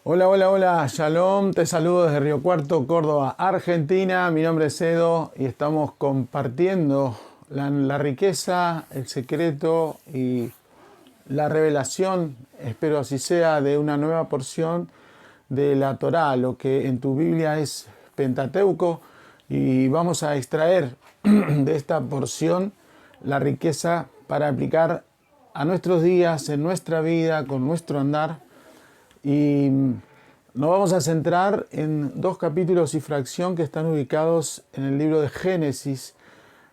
Hola, hola, hola, Shalom, te saludo desde Río Cuarto, Córdoba, Argentina. Mi nombre es Edo y estamos compartiendo la riqueza, el secreto y la revelación, espero así sea, de una nueva porción de la Torá, lo que en tu Biblia es Pentateuco, y vamos a extraer de esta porción la riqueza para aplicar a nuestros días, en nuestra vida, con nuestro andar. Y nos vamos a centrar en dos capítulos y fracción que están ubicados en el libro de Génesis,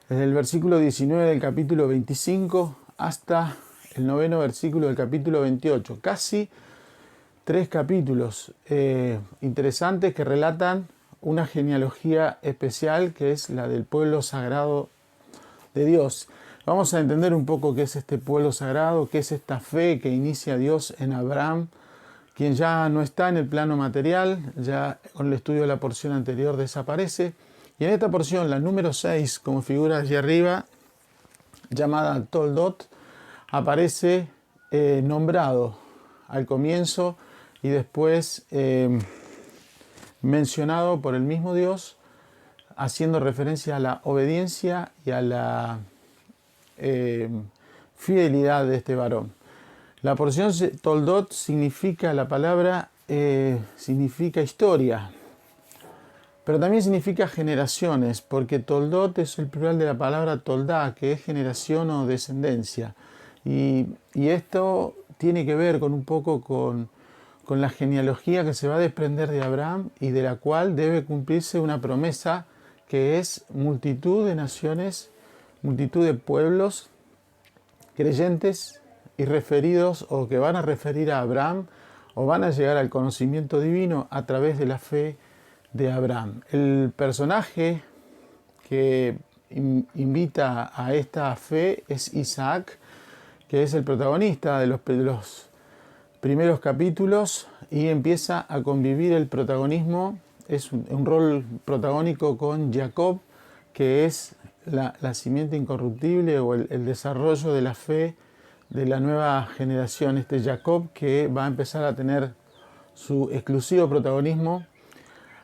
desde el versículo 19 del capítulo 25 hasta el noveno versículo del capítulo 28. Casi tres capítulos interesantes que relatan una genealogía especial que es la del pueblo sagrado de Dios. Vamos a entender un poco qué es este pueblo sagrado, qué es esta fe que inicia Dios en Abraham, quien ya no está en el plano material, ya con el estudio de la porción anterior desaparece. Y en esta porción, la número 6, como figura allí arriba, llamada Toldot, aparece nombrado al comienzo y después mencionado por el mismo Dios, haciendo referencia a la obediencia y a la fidelidad de este varón. La porción Toldot significa, la palabra significa historia, pero también significa generaciones, porque Toldot es el plural de la palabra Toldá, que es generación o descendencia. Y esto tiene que ver con un poco con la genealogía que se va a desprender de Abraham y de la cual debe cumplirse una promesa que es multitud de naciones, multitud de pueblos creyentes y referidos o que van a referir a Abraham o van a llegar al conocimiento divino a través de la fe de Abraham. El personaje que invita a esta fe es Isaac, que es el protagonista de los primeros capítulos y empieza a convivir el protagonismo, es un rol protagónico con Jacob, que es la simiente incorruptible o el desarrollo de la fe de la nueva generación, este Jacob que va a empezar a tener su exclusivo protagonismo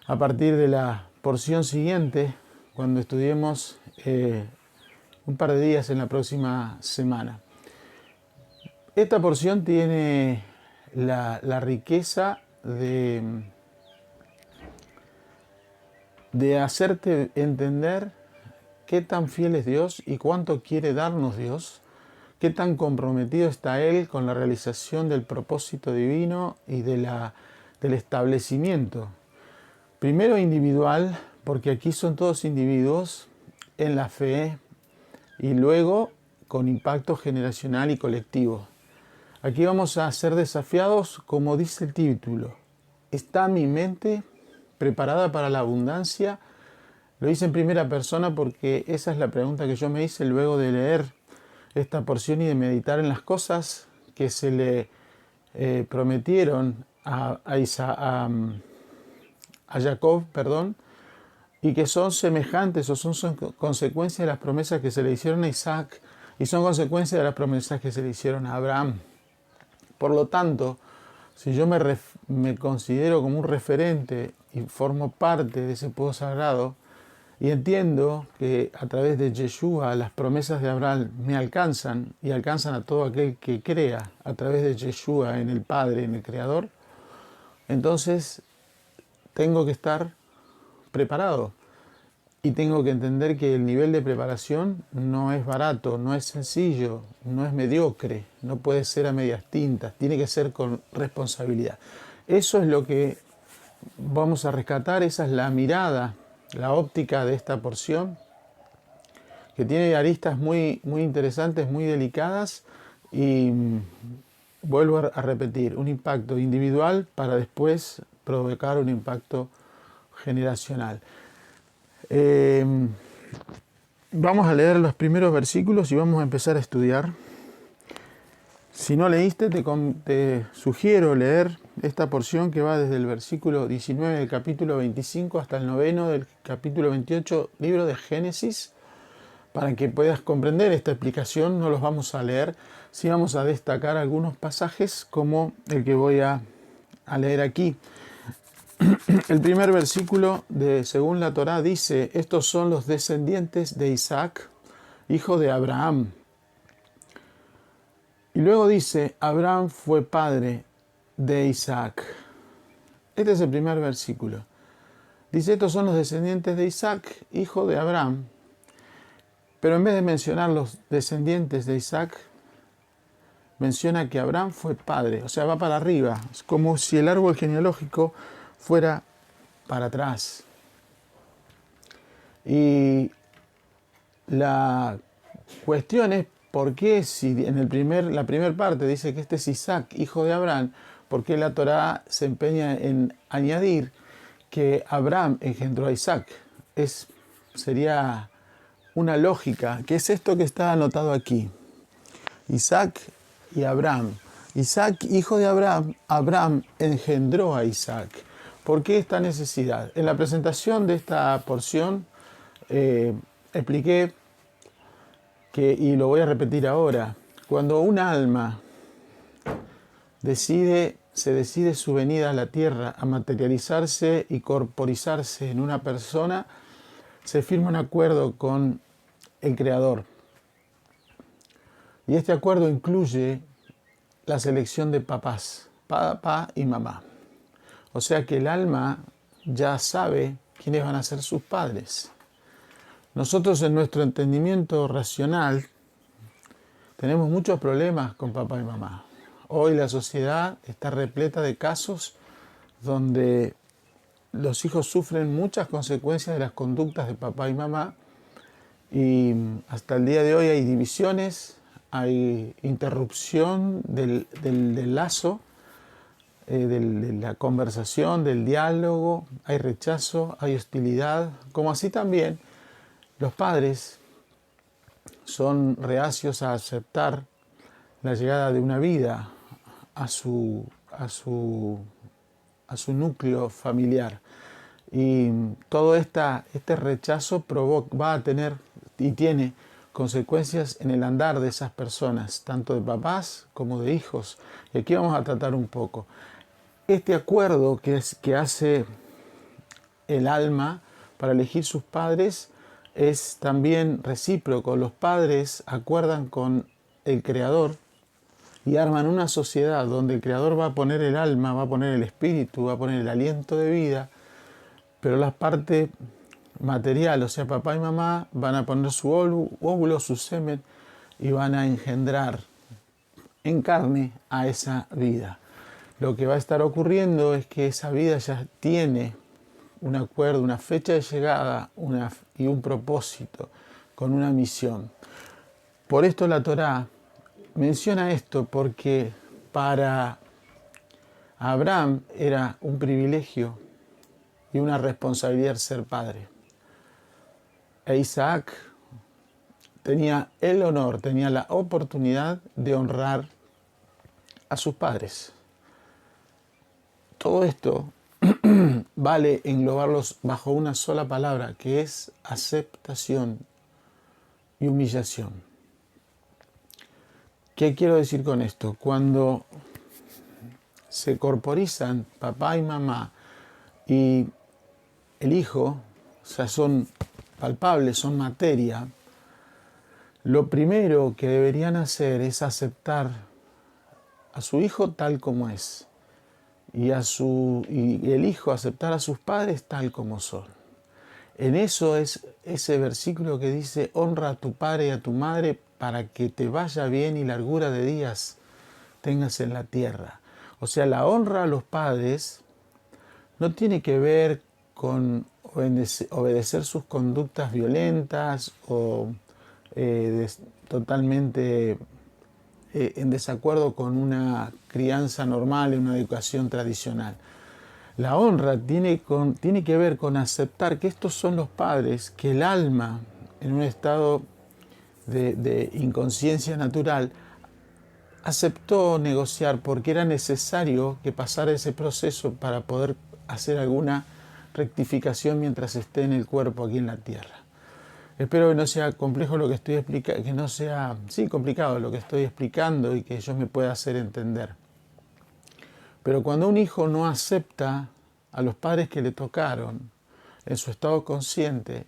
a partir de la porción siguiente, cuando estudiemos un par de días en la próxima semana. Esta porción tiene la riqueza de hacerte entender qué tan fiel es Dios y cuánto quiere darnos Dios, qué tan comprometido está Él con la realización del propósito divino y del establecimiento. Primero individual, porque aquí son todos individuos en la fe, y luego con impacto generacional y colectivo. Aquí vamos a ser desafiados, como dice el título. ¿Está mi mente preparada para la abundancia? Lo hice en primera persona porque esa es la pregunta que yo me hice luego de leer esta porción y de meditar en las cosas que se le prometieron a Jacob, y que son semejantes o son consecuencias de las promesas que se le hicieron a Isaac y son consecuencias de las promesas que se le hicieron a Abraham. Por lo tanto, si yo me considero como un referente y formo parte de ese pueblo sagrado y entiendo que a través de Yeshua las promesas de Abraham me alcanzan y alcanzan a todo aquel que crea a través de Yeshua en el Padre, en el Creador, entonces tengo que estar preparado. Y tengo que entender que el nivel de preparación no es barato, no es sencillo, no es mediocre, no puede ser a medias tintas, tiene que ser con responsabilidad. Eso es lo que vamos a rescatar, esa es la mirada, la óptica de esta porción, que tiene aristas muy, muy interesantes, muy delicadas, y vuelvo a repetir, un impacto individual para después provocar un impacto generacional. Vamos a leer los primeros versículos y vamos a empezar a estudiar. Si no leíste, te sugiero leer esta porción que va desde el versículo 19 del capítulo 25 hasta el noveno del capítulo 28, libro de Génesis, para que puedas comprender esta explicación. No los vamos a leer, sí vamos a destacar algunos pasajes como el que voy a a leer aquí. El primer versículo según la Torá dice, estos son los descendientes de Isaac, hijo de Abraham. Y luego dice, Abraham fue padre de Isaac. Este es el primer versículo. Dice, estos son los descendientes de Isaac, hijo de Abraham. Pero en vez de mencionar los descendientes de Isaac, menciona que Abraham fue padre, o sea, va para arriba. Es como si el árbol genealógico fuera para atrás. Y la cuestión es por qué si en la primera parte dice que este es Isaac, hijo de Abraham, por qué la Torá se empeña en añadir que Abraham engendró a Isaac. Sería una lógica, que es esto que está anotado aquí. Isaac y Abraham. Isaac, hijo de Abraham, Abraham engendró a Isaac. ¿Por qué esta necesidad? En la presentación de esta porción expliqué que, y lo voy a repetir ahora, cuando un alma se decide su venida a la tierra, a materializarse y corporizarse en una persona, se firma un acuerdo con el Creador. Y este acuerdo incluye la selección de papás, papá y mamá. O sea que el alma ya sabe quiénes van a ser sus padres. Nosotros en nuestro entendimiento racional tenemos muchos problemas con papá y mamá. Hoy la sociedad está repleta de casos donde los hijos sufren muchas consecuencias de las conductas de papá y mamá y hasta el día de hoy hay divisiones, hay interrupción del lazo, de la conversación, del diálogo, hay rechazo, hay hostilidad, como así también los padres son reacios a aceptar la llegada de una vida a su núcleo familiar. Y todo este rechazo va a tener y tiene consecuencias en el andar de esas personas, tanto de papás como de hijos. Y aquí vamos a tratar un poco. Este acuerdo que hace el alma para elegir sus padres es también recíproco. Los padres acuerdan con el Creador y arman una sociedad donde el Creador va a poner el alma, va a poner el espíritu, va a poner el aliento de vida, pero la parte material, o sea, papá y mamá, van a poner su óvulo, su semen, y van a engendrar en carne a esa vida. Lo que va a estar ocurriendo es que esa vida ya tiene un acuerdo, una fecha de llegada y un propósito, con una misión. Por esto la Torá menciona esto, porque para Abraham era un privilegio y una responsabilidad ser padre. E Isaac tenía el honor, tenía la oportunidad de honrar a sus padres. Todo esto vale englobarlos bajo una sola palabra, que es aceptación y humillación. ¿Qué quiero decir con esto? Cuando se corporizan papá y mamá y el hijo, o sea, son palpables, son materia, lo primero que deberían hacer es aceptar a su hijo tal como es y el hijo aceptar a sus padres tal como son. En eso es ese versículo que dice, honra a tu padre y a tu madre para que te vaya bien y largura de días tengas en la tierra. O sea, la honra a los padres no tiene que ver con obedecer sus conductas violentas o totalmente en desacuerdo con una crianza normal y una educación tradicional. La honra tiene que ver con aceptar que estos son los padres, que el alma, en un estado de inconsciencia natural, aceptó negociar porque era necesario que pasara ese proceso para poder hacer alguna rectificación mientras esté en el cuerpo aquí en la tierra. Espero que no sea complejo lo que estoy explicando, que no sea complicado lo que estoy explicando y que yo me pueda hacer entender. Pero cuando un hijo no acepta a los padres que le tocaron en su estado consciente,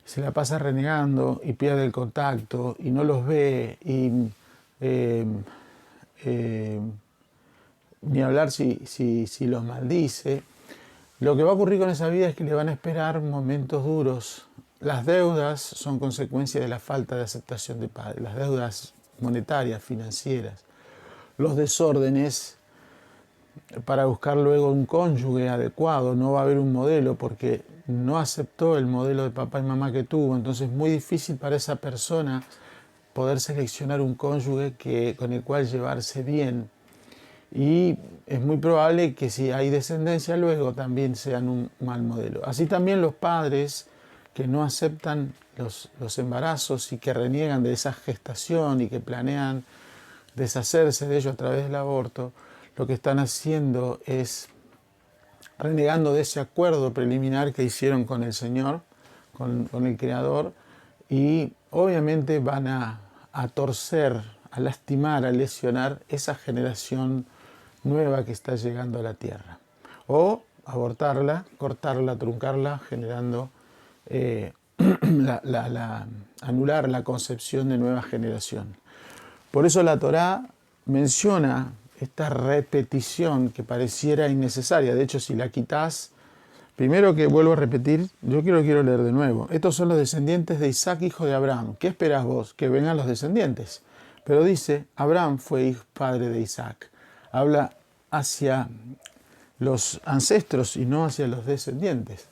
se la pasa renegando y pierde el contacto y no los ve y eh, eh, ni hablar si los maldice, lo que va a ocurrir con esa vida es que le van a esperar momentos duros. Las deudas son consecuencia de la falta de aceptación de padres, las deudas monetarias, financieras, los desórdenes para buscar luego un cónyuge adecuado, no va a haber un modelo porque no aceptó el modelo de papá y mamá que tuvo, entonces es muy difícil para esa persona poder seleccionar un cónyuge con el cual llevarse bien. Y es muy probable que si hay descendencia luego también sean un mal modelo. Así también los padres que no aceptan los embarazos y que reniegan de esa gestación y que planean deshacerse de ello a través del aborto, lo que están haciendo es renegando de ese acuerdo preliminar que hicieron con el Señor, con el Creador, y obviamente van a torcer, a lastimar, a lesionar esa generación nueva que está llegando a la tierra. O abortarla, cortarla, truncarla, generando, anular la concepción de nueva generación. Por eso la Torá menciona esta repetición que pareciera innecesaria. De hecho, si la quitas, primero que vuelvo a repetir, yo quiero leer de nuevo. Estos son los descendientes de Isaac, hijo de Abraham. ¿Qué esperas vos? Que vengan los descendientes. Pero dice, Abraham fue padre de Isaac. Habla hacia los ancestros y no hacia los descendientes.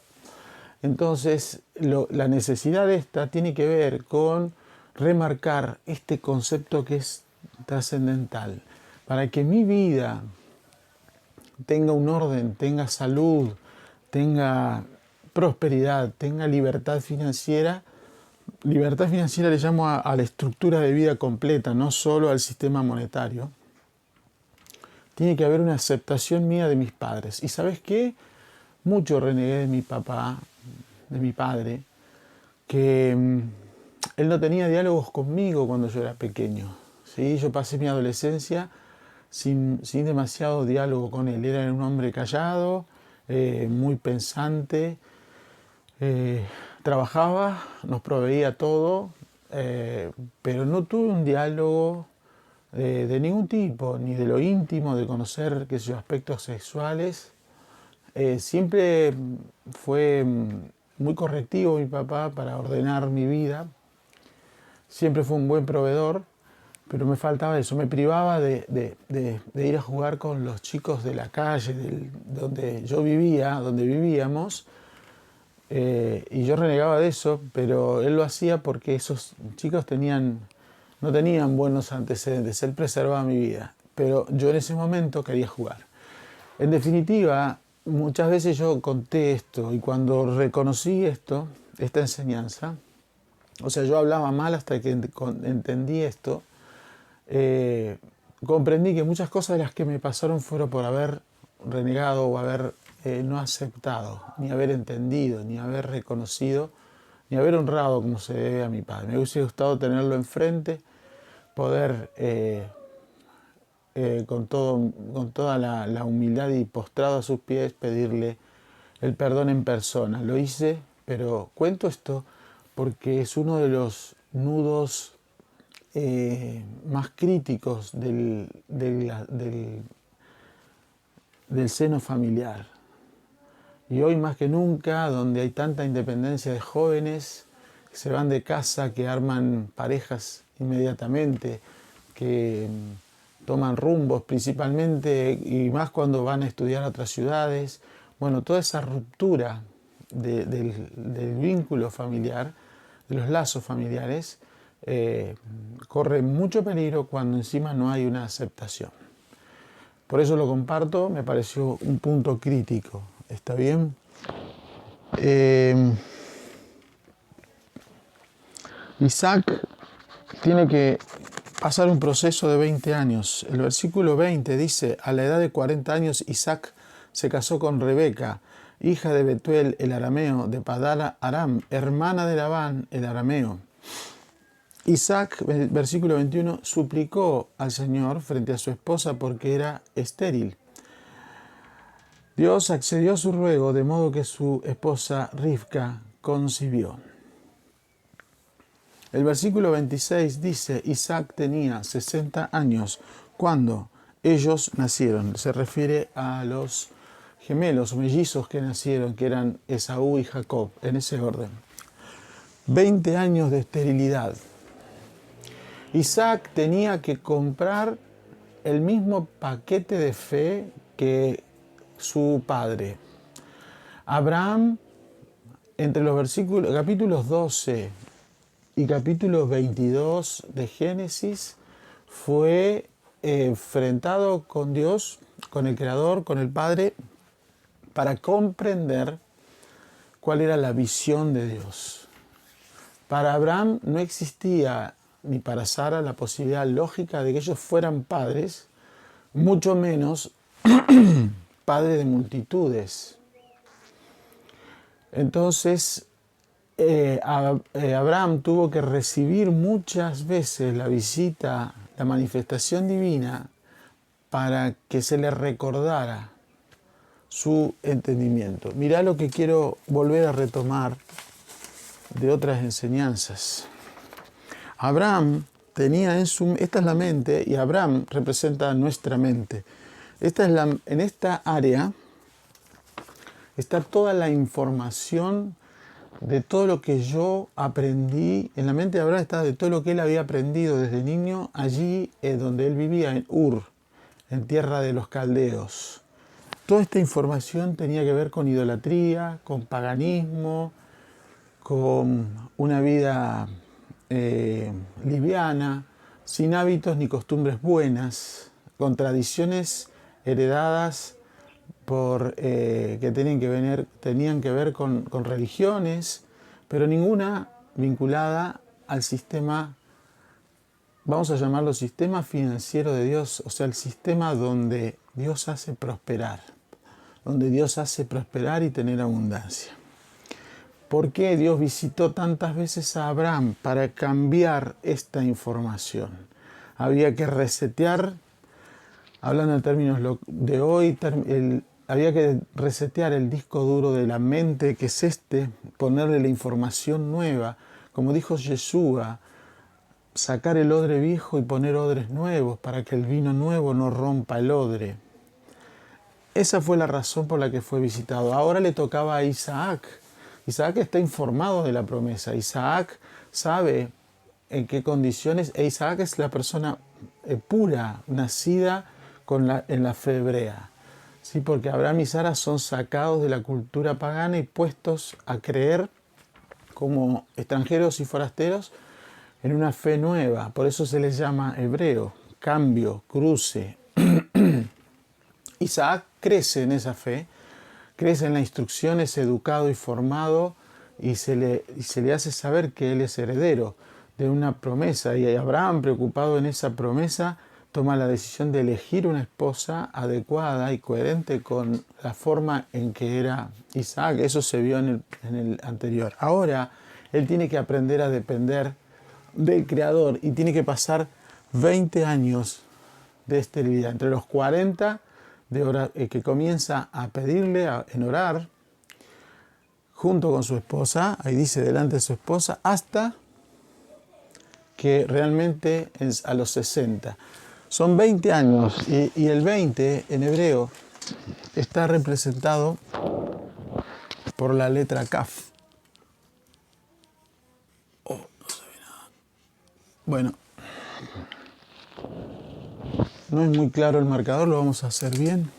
Entonces, la necesidad de esta tiene que ver con remarcar este concepto que es trascendental. Para que mi vida tenga un orden, tenga salud, tenga prosperidad, tenga libertad financiera le llamo a la estructura de vida completa, no solo al sistema monetario. Tiene que haber una aceptación mía de mis padres. ¿Y sabes qué? Mucho renegué de mi papá, de mi padre, que él no tenía diálogos conmigo cuando yo era pequeño. ¿Sí? Yo pasé mi adolescencia sin demasiado diálogo con él. Era un hombre callado, muy pensante, trabajaba, nos proveía todo, pero no tuve un diálogo de ningún tipo, ni de lo íntimo, de conocer qué sé yo, aspectos sexuales. Siempre fue muy correctivo mi papá para ordenar mi vida. Siempre fue un buen proveedor, pero me faltaba eso. Me privaba de ir a jugar con los chicos de la calle, donde yo vivía, donde vivíamos. Y yo renegaba de eso, pero él lo hacía porque esos chicos no tenían buenos antecedentes. Él preservaba mi vida, pero yo en ese momento quería jugar. En definitiva, muchas veces yo conté esto y cuando reconocí esta enseñanza, o sea, yo hablaba mal hasta que entendí esto, comprendí que muchas cosas de las que me pasaron fueron por haber renegado o haber no aceptado, ni haber entendido, ni haber reconocido, ni haber honrado como se debe a mi padre. Me hubiese gustado tenerlo enfrente, poder con toda la humildad y postrado a sus pies pedirle el perdón en persona. Lo hice, pero cuento esto porque es uno de los nudos más críticos del seno familiar. Y hoy más que nunca, donde hay tanta independencia de jóvenes que se van de casa, que arman parejas inmediatamente, que toman rumbos principalmente, y más cuando van a estudiar a otras ciudades. Bueno, toda esa ruptura del vínculo familiar, de los lazos familiares, corre mucho peligro cuando encima no hay una aceptación. Por eso lo comparto, me pareció un punto crítico. ¿Está bien? Isaac tiene que pasar un proceso de 20 años. El versículo 20 dice, a la edad de 40 años Isaac se casó con Rebeca, hija de Betuel el arameo, de Padán Aram, hermana de Labán el arameo. Isaac, versículo 21, suplicó al Señor frente a su esposa porque era estéril. Dios accedió a su ruego, de modo que su esposa Rivka concibió. El versículo 26 dice, Isaac tenía 60 años cuando ellos nacieron. Se refiere a los gemelos o mellizos que nacieron, que eran Esaú y Jacob, en ese orden. 20 años de esterilidad. Isaac tenía que comprar el mismo paquete de fe que su padre. Abraham, entre los capítulos 12 y capítulo 22 de Génesis, fue enfrentado con Dios, con el Creador, con el Padre, para comprender cuál era la visión de Dios. Para Abraham no existía, ni para Sara, la posibilidad lógica de que ellos fueran padres, mucho menos padre de multitudes. Entonces, Abraham tuvo que recibir muchas veces la visita, la manifestación divina, para que se le recordara su entendimiento. Mirá lo que quiero volver a retomar de otras enseñanzas. Abraham tenía esta es la mente, y Abraham representa nuestra mente. En esta área está toda la información de todo lo que yo aprendí. En la mente de Abraham está de todo lo que él había aprendido desde niño, allí donde él vivía, en Ur, en tierra de los caldeos. Toda esta información tenía que ver con idolatría, con paganismo, con una vida liviana, sin hábitos ni costumbres buenas, con tradiciones heredadas que tenían que ver con religiones, pero ninguna vinculada al sistema, vamos a llamarlo sistema financiero de Dios, o sea, el sistema donde Dios hace prosperar y tener abundancia. ¿Por qué Dios visitó tantas veces a Abraham? Para cambiar esta información. Había que resetear, hablando en términos de hoy, había que resetear el disco duro de la mente, que es ponerle la información nueva. Como dijo Yeshua, sacar el odre viejo y poner odres nuevos para que el vino nuevo no rompa el odre. Esa fue la razón por la que fue visitado. Ahora le tocaba a Isaac. Isaac está informado de la promesa. Isaac sabe en qué condiciones. Isaac es la persona pura, nacida en la fe hebrea. ¿Sí? Porque Abraham y Sara son sacados de la cultura pagana y puestos a creer como extranjeros y forasteros en una fe nueva. Por eso se les llama hebreo, cambio, cruce. Isaac crece en esa fe, crece en la instrucción, es educado y formado, y se le hace saber que él es heredero de una promesa. Y Abraham, preocupado en esa promesa, toma la decisión de elegir una esposa adecuada y coherente con la forma en que era Isaac. Eso se vio en el anterior. Ahora él tiene que aprender a depender del Creador y tiene que pasar 20 años de esterilidad, entre los 40 que comienza a pedirle en orar junto con su esposa, ahí dice delante de su esposa, hasta que realmente es a los 60. Son 20 años y el 20 en hebreo está representado por la letra Kaf. Oh, no se ve nada. Bueno, no es muy claro el marcador, lo vamos a hacer bien.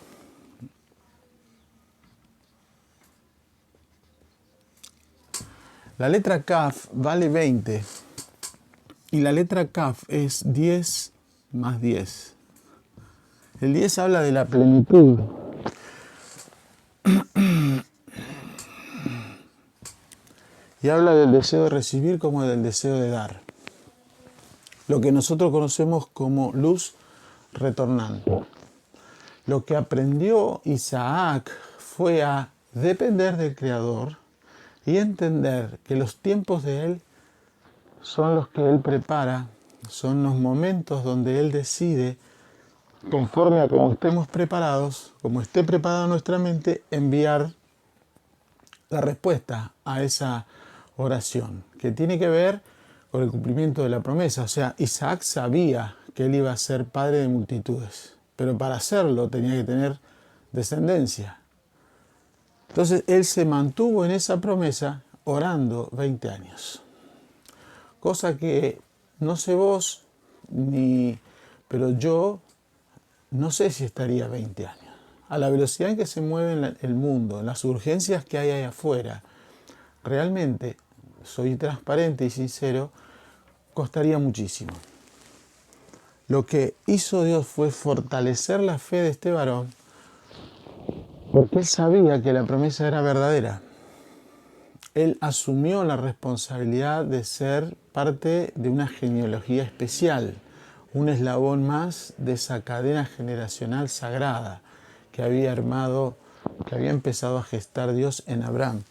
La letra Kaf vale 20 y la letra Kaf es 10 más 10. El 10 habla de la plenitud. Y habla del deseo de recibir como del deseo de dar. Lo que nosotros conocemos como luz retornante. Lo que aprendió Isaac fue a depender del Creador y entender que los tiempos de Él son los que Él prepara, son los momentos donde Él decide conforme a como estemos preparados, como esté preparada nuestra mente, enviar la respuesta a esa oración, que tiene que ver con el cumplimiento de la promesa. O sea, Isaac sabía que él iba a ser padre de multitudes, pero para hacerlo tenía que tener descendencia. Entonces él se mantuvo en esa promesa orando 20 años. Cosa que no sé vos, pero yo no sé si estaría 20 años. A la velocidad en que se mueve el mundo, en las urgencias que hay ahí afuera, realmente, soy transparente y sincero, costaría muchísimo. Lo que hizo Dios fue fortalecer la fe de este varón, porque él sabía que la promesa era verdadera. Él asumió la responsabilidad de ser parte de una genealogía especial, un eslabón más de esa cadena generacional sagrada que había empezado a gestar Dios en Abraham.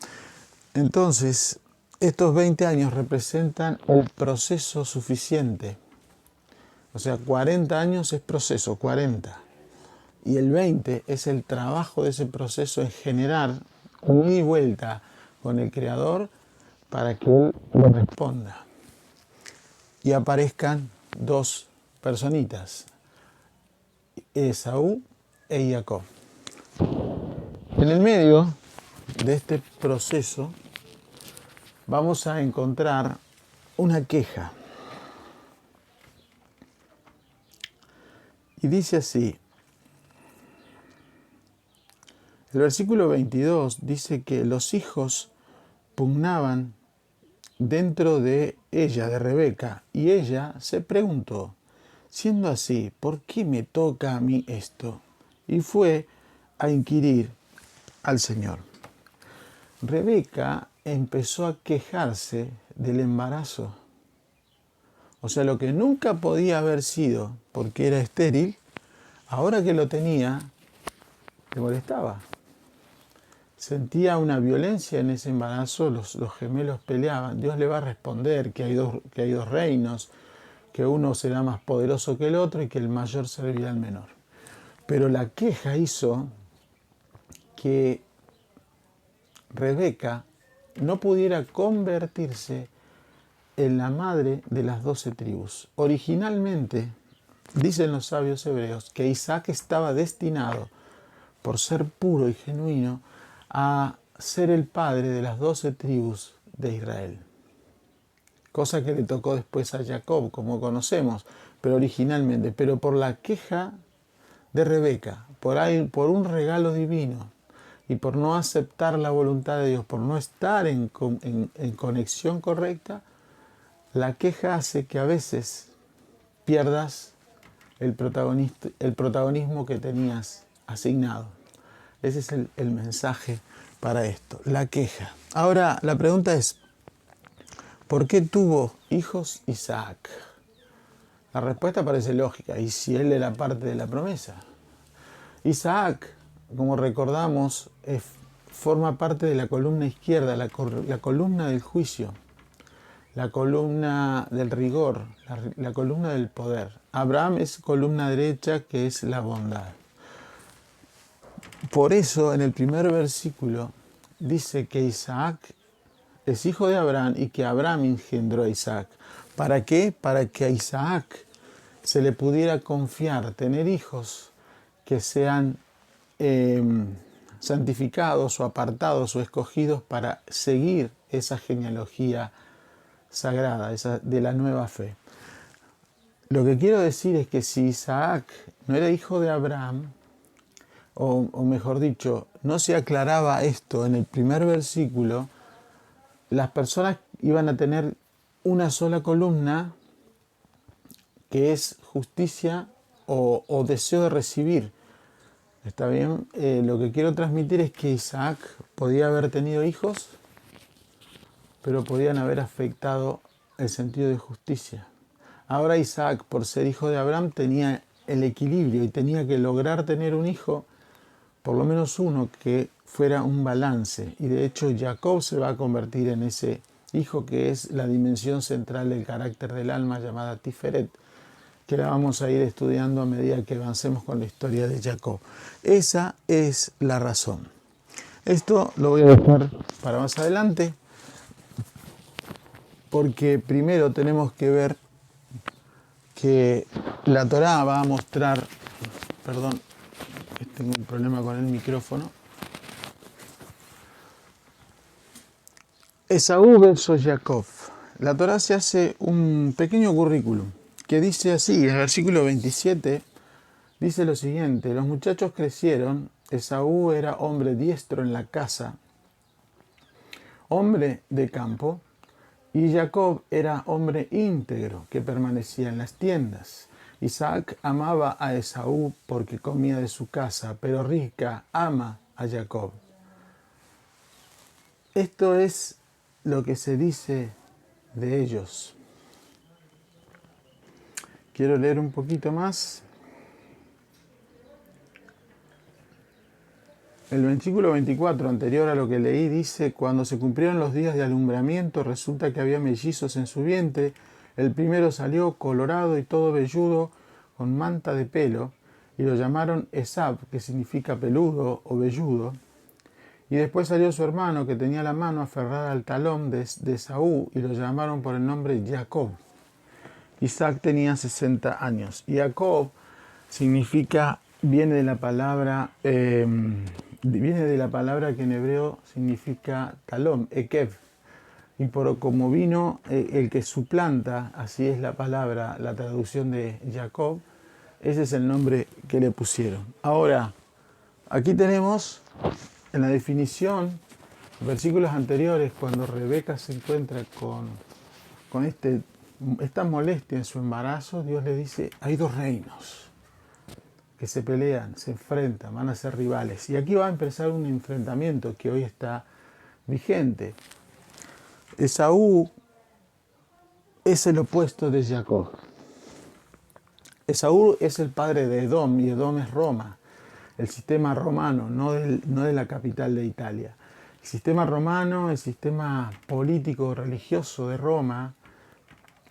Entonces, estos 20 años representan el proceso suficiente. O sea, 40 años es proceso, 40. Y el 20 es el trabajo de ese proceso en generar un ida y vuelta con el Creador para que Él lo responda. Y aparezcan dos personitas, Esaú e Jacob. En el medio de este proceso vamos a encontrar una queja. Y dice así, el versículo 22 dice que los hijos pugnaban dentro de ella, de Rebeca, y ella se preguntó, siendo así, ¿por qué me toca a mí esto? Y fue a inquirir al Señor. Rebeca empezó a quejarse del embarazo. O sea, lo que nunca podía haber sido porque era estéril, ahora que lo tenía, le molestaba. Sentía una violencia en ese embarazo, los gemelos peleaban. Dios le va a responder que hay dos reinos, que uno será más poderoso que el otro y que el mayor servirá al menor. Pero la queja hizo que Rebeca no pudiera convertirse en la madre de las 12 tribus. Originalmente, dicen los sabios hebreos, que Isaac estaba destinado, por ser puro y genuino, a ser el padre de las 12 tribus de Israel. Cosa que le tocó después a Jacob, como conocemos, pero originalmente. Pero por la queja de Rebeca, por un regalo divino, y por no aceptar la voluntad de Dios, por no estar en conexión correcta, la queja hace que a veces pierdas el protagonismo que tenías asignado. Ese es el mensaje para esto, la queja. Ahora, la pregunta es, ¿por qué tuvo hijos Isaac? La respuesta parece lógica, y si él era parte de la promesa. Isaac, como recordamos, forma parte de la columna izquierda, la columna del juicio, la columna del rigor, la columna del poder. Abraham es columna derecha, que es la bondad. Por eso, en el primer versículo, dice que Isaac es hijo de Abraham y que Abraham engendró a Isaac. ¿Para qué? Para que a Isaac se le pudiera confiar, tener hijos que sean santificados o apartados o escogidos para seguir esa genealogía sagrada, esa de la nueva fe. Lo que quiero decir es que si Isaac no era hijo de Abraham, o mejor dicho, no se aclaraba esto en el primer versículo, las personas iban a tener una sola columna que es justicia o deseo de recibir. ¿Está bien? Lo que quiero transmitir es que Isaac podía haber tenido hijos, pero podían haber afectado el sentido de justicia. Ahora Isaac, por ser hijo de Abraham, tenía el equilibrio y tenía que lograr tener un hijo, por lo menos uno, que fuera un balance. Y de hecho Jacob se va a convertir en ese hijo que es la dimensión central del carácter del alma llamada Tiferet. que la vamos a ir estudiando a medida que avancemos con la historia de Jacob. Esa es la razón. Esto lo voy a dejar para más adelante, porque primero tenemos que ver que la Torá va a mostrar, perdón, tengo un problema con el micrófono. Esaú versus Jacob. La Torá se hace un pequeño currículum que dice así, en el versículo 27, dice lo siguiente: los muchachos crecieron, Esaú era hombre diestro en la casa, hombre de campo, y Jacob era hombre íntegro que permanecía en las tiendas. Isaac amaba a Esaú porque comía de su casa, pero Risca ama a Jacob. Esto es lo que se dice de ellos. Quiero leer un poquito más. El versículo 24, anterior a lo que leí, dice: cuando se cumplieron los días de alumbramiento, resulta que había mellizos en su vientre. El primero salió colorado y todo velludo, con manta de pelo, y lo llamaron Esab, que significa peludo o velludo. Y después salió su hermano, que tenía la mano aferrada al talón de Esaú, y lo llamaron por el nombre Jacob. Isaac tenía 60 años. Jacob significa, viene de la palabra que en hebreo significa talón, ekev. Y como vino el que suplanta, así es la palabra, la traducción de Jacob, ese es el nombre que le pusieron. Ahora, aquí tenemos en la definición, versículos anteriores, cuando Rebeca se encuentra con esta molestia en su embarazo, Dios le dice: hay dos reinos que se pelean, se enfrentan, van a ser rivales. Y aquí va a empezar un enfrentamiento que hoy está vigente. Esaú es el opuesto de Jacob. Esaú es el padre de Edom, y Edom es Roma, el sistema romano, no de la capital de Italia. El sistema romano, el sistema político religioso de Roma,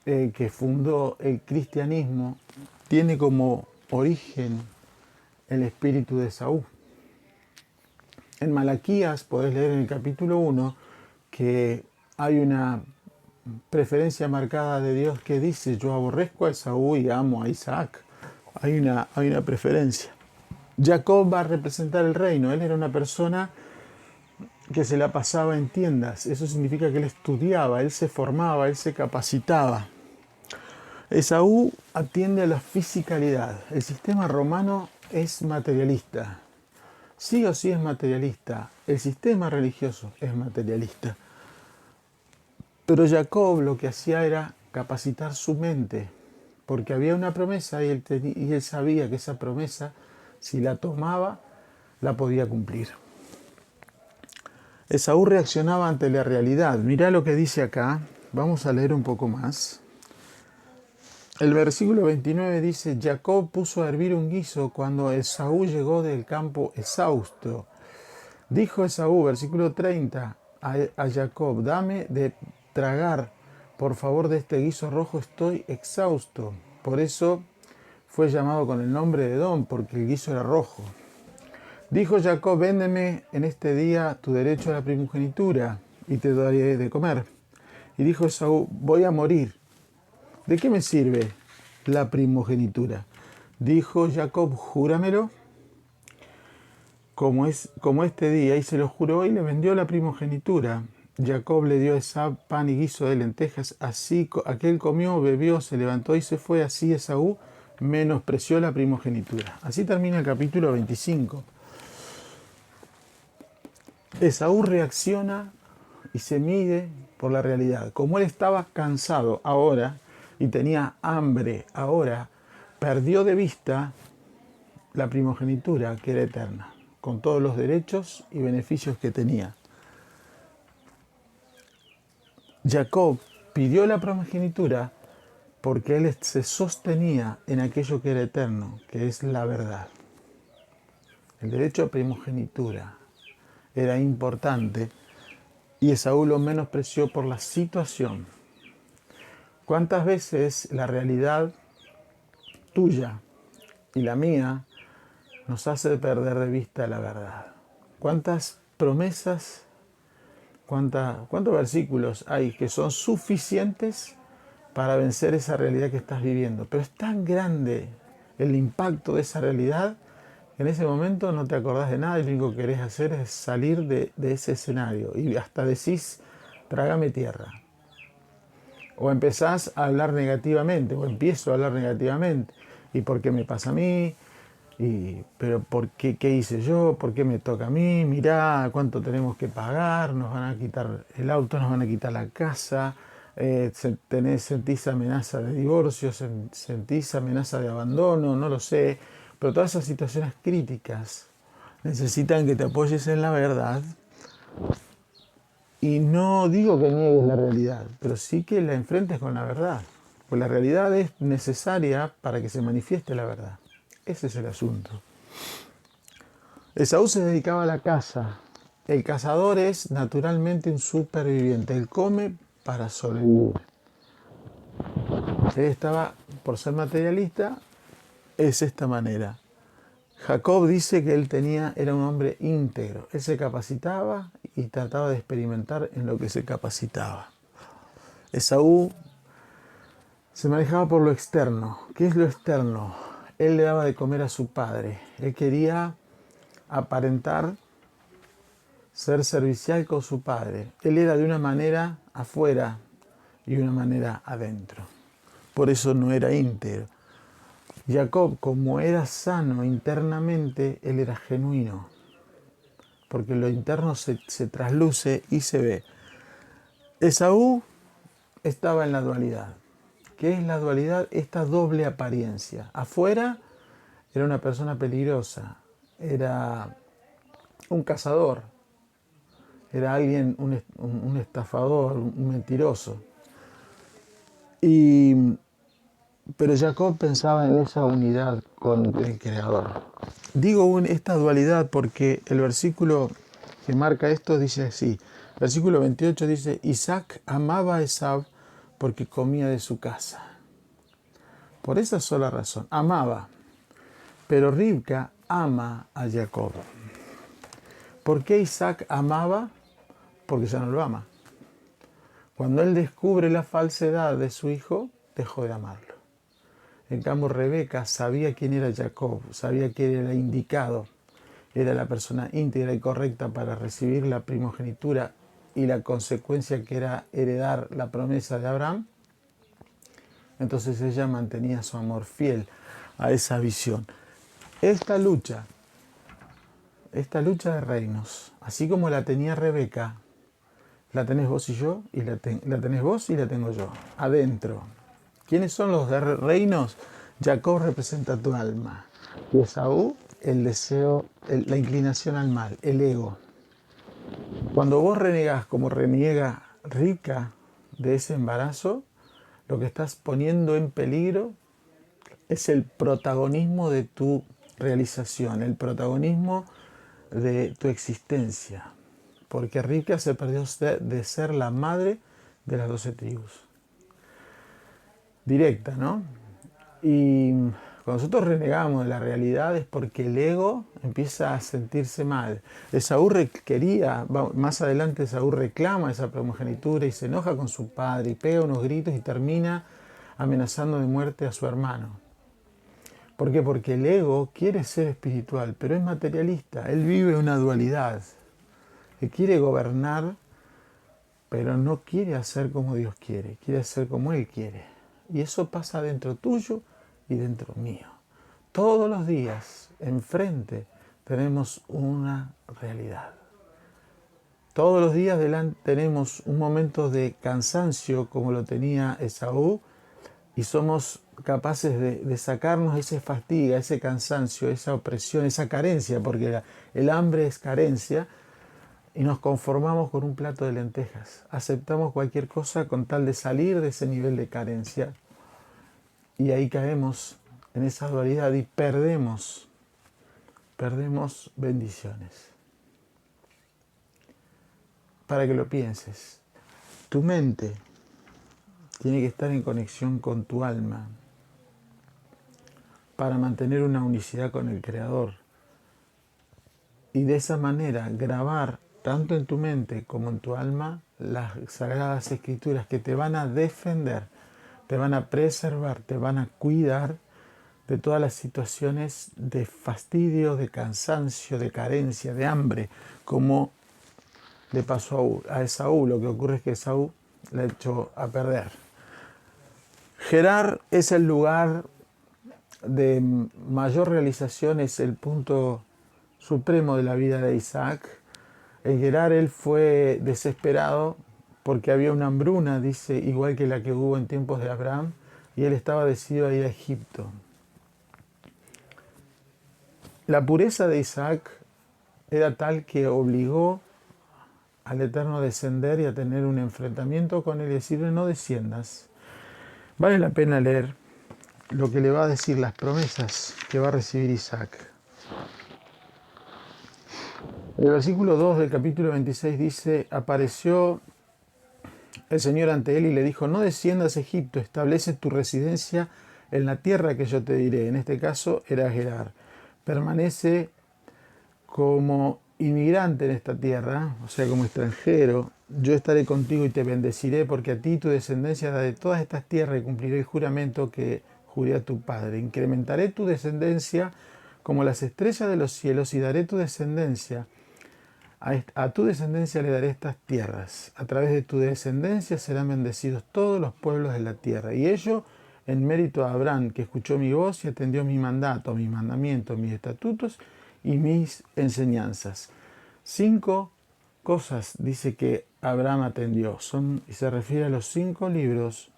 que fundó el cristianismo, tiene como origen el espíritu de Esaú. En Malaquías podés leer en el capítulo 1 que hay una preferencia marcada de Dios que dice: yo aborrezco a Esaú y amo a Isaac. Hay una preferencia. Jacob va a representar el reino. Él era una persona que se la pasaba en tiendas. Eso significa que él estudiaba, él se formaba, él se capacitaba. Esaú atiende a la fisicalidad. El sistema romano es materialista. Sí o sí es materialista. El sistema religioso es materialista. Pero Jacob lo que hacía era capacitar su mente, porque había una promesa y él sabía que esa promesa, si la tomaba, la podía cumplir. Esaú reaccionaba ante la realidad. Mirá lo que dice acá. Vamos a leer un poco más. El versículo 29 dice: Jacob puso a hervir un guiso cuando Esaú llegó del campo exhausto. Dijo Esaú, versículo 30, a Jacob: dame de tragar, por favor, de este guiso rojo, estoy exhausto. Por eso fue llamado con el nombre de Edom, porque el guiso era rojo. Dijo Jacob: véndeme en este día tu derecho a la primogenitura, y te daré de comer. Y dijo Esaú: voy a morir. ¿De qué me sirve la primogenitura? Dijo Jacob: júramelo como este día, y se lo juró y le vendió la primogenitura. Jacob le dio a Esaú pan y guiso de lentejas, así aquel comió, bebió, se levantó y se fue. Así Esaú menospreció la primogenitura. Así termina el capítulo 25. Esaú reacciona y se mide por la realidad. Como él estaba cansado ahora y tenía hambre ahora, perdió de vista la primogenitura, que era eterna, con todos los derechos y beneficios que tenía. Jacob pidió la primogenitura porque él se sostenía en aquello que era eterno, que es la verdad. El derecho a primogenitura era importante y Esaú lo menospreció por la situación. ¿Cuántas veces la realidad tuya y la mía nos hace perder de vista la verdad. ¿Cuántas promesas, cuántos versículos hay que son suficientes para vencer esa realidad que estás viviendo? Pero es tan grande el impacto de esa realidad que en ese momento no te acordás de nada y lo único que querés hacer es salir de ese escenario y hasta decís, trágame tierra. O empezás a hablar negativamente, o empiezo a hablar negativamente. ¿Y por qué me pasa a mí? Pero ¿por qué, qué hice yo? ¿Por qué me toca a mí? Mirá cuánto tenemos que pagar, nos van a quitar el auto, nos van a quitar la casa, sentís amenaza de divorcio, sentís amenaza de abandono, no lo sé. Pero todas esas situaciones críticas necesitan que te apoyes en la verdad. Y no digo que niegues la realidad, pero sí que la enfrentes con la verdad. Pues la realidad es necesaria para que se manifieste la verdad. Ese es el asunto. Esaú se dedicaba a la caza. El cazador es naturalmente un superviviente. Él come para sobrevivir. Él estaba, por ser materialista, es esta manera. Jacob dice que era un hombre íntegro. Él se capacitaba y trataba de experimentar en lo que se capacitaba. Esaú se manejaba por lo externo. ¿Qué es lo externo? Él le daba de comer a su padre. Él quería aparentar ser servicial con su padre. Él era de una manera afuera y una manera adentro. Por eso no era íntegro. Jacob, como era sano internamente, él era genuino. Porque lo interno se trasluce y se ve. Esaú estaba en la dualidad. ¿Qué es la dualidad? Esta doble apariencia. Afuera era una persona peligrosa, era un cazador, era alguien, un estafador, un mentiroso. Pero Jacob pensaba en esa unidad con el Creador. Digo esta dualidad porque el versículo que marca esto dice así. Versículo 28 dice, Isaac amaba a Esaú porque comía de su casa. Por esa sola razón, amaba. Pero Ribca ama a Jacob. ¿Por qué Isaac amaba? Porque ya no lo ama. Cuando él descubre la falsedad de su hijo, dejó de amarlo. En cambio, Rebeca sabía quién era Jacob, sabía que era indicado, era la persona íntegra y correcta para recibir la primogenitura y la consecuencia que era heredar la promesa de Abraham. Entonces ella mantenía su amor fiel a esa visión. Esta lucha de reinos, así como la tenía Rebeca, la tenés vos y yo, y la tenés vos y la tengo yo, adentro. ¿Quiénes son los reinos? Jacob representa tu alma, y Esaú el deseo, la inclinación al mal, el ego. Cuando vos renegás como reniega Ribca de ese embarazo, lo que estás poniendo en peligro es el protagonismo de tu realización, el protagonismo de tu existencia. Porque Ribca se perdió de ser la madre de las 12 tribus. Directa, ¿no? Y cuando nosotros renegamos de la realidad es porque el ego empieza a sentirse mal. Esaú quería, más adelante Esaú reclama esa primogenitura y se enoja con su padre y pega unos gritos y termina amenazando de muerte a su hermano. ¿Por qué? Porque el ego quiere ser espiritual, pero es materialista. Él vive una dualidad. Él quiere gobernar, pero no quiere hacer como Dios quiere. Quiere hacer como Él quiere. Y eso pasa dentro tuyo y dentro mío. Todos los días, enfrente, tenemos una realidad. Todos los días tenemos un momento de cansancio como lo tenía Esaú y somos capaces de sacarnos ese fatiga, ese cansancio, esa opresión, esa carencia, porque el hambre es carencia, y nos conformamos con un plato de lentejas. Aceptamos cualquier cosa con tal de salir de ese nivel de carencia y ahí caemos en esa dualidad y perdemos bendiciones. Para que lo pienses, tu mente tiene que estar en conexión con tu alma. para mantener una unicidad con el Creador. Y de esa manera grabar tanto en tu mente como en tu alma las sagradas escrituras que te van a defender, te van a preservar, te van a cuidar de todas las situaciones de fastidio, de cansancio, de carencia, de hambre, como le pasó a Esaú. Lo que ocurre es que Esaú la echó a perder. Gerar es el lugar de mayor realización, es el punto supremo de la vida de Isaac. En Gerar él fue desesperado porque había una hambruna, dice, igual que la que hubo en tiempos de Abraham, y él estaba decidido a ir a Egipto. La pureza de Isaac era tal que obligó al Eterno a descender y a tener un enfrentamiento con él y decirle: no desciendas. Vale la pena leer lo que le va a decir, las promesas que va a recibir Isaac. El versículo 2 del capítulo 26 dice: apareció el Señor ante él y le dijo: no desciendas a Egipto, establece tu residencia en la tierra que yo te diré. En este caso era Gerar. Permanece como inmigrante en esta tierra, o sea, como extranjero. Yo estaré contigo y te bendeciré, porque a ti y tu descendencia daré todas estas tierras y cumpliré el juramento que juré a tu padre. Incrementaré tu descendencia como las estrellas de los cielos y daré tu descendencia. A tu descendencia le daré estas tierras. A través de tu descendencia serán bendecidos todos los pueblos de la tierra. Y ello en mérito a Abraham, que escuchó mi voz y atendió mi mandato, mis mandamientos, mis estatutos y mis enseñanzas. 5 cosas dice que Abraham atendió. Y se refiere a los 5 libros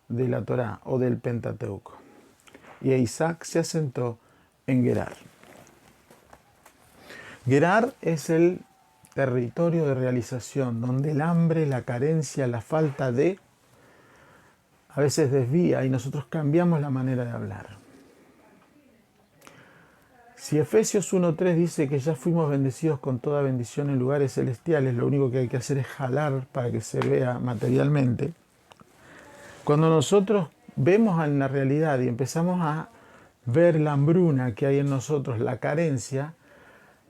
de la Torá o del Pentateuco. Y Isaac se asentó en Gerar. Gerar es el territorio de realización, donde el hambre, la carencia, la falta de, a veces desvía y nosotros cambiamos la manera de hablar. Si Efesios 1.3 dice que ya fuimos bendecidos con toda bendición en lugares celestiales, lo único que hay que hacer es jalar para que se vea materialmente. Cuando nosotros vemos en la realidad y empezamos a ver la hambruna que hay en nosotros, la carencia,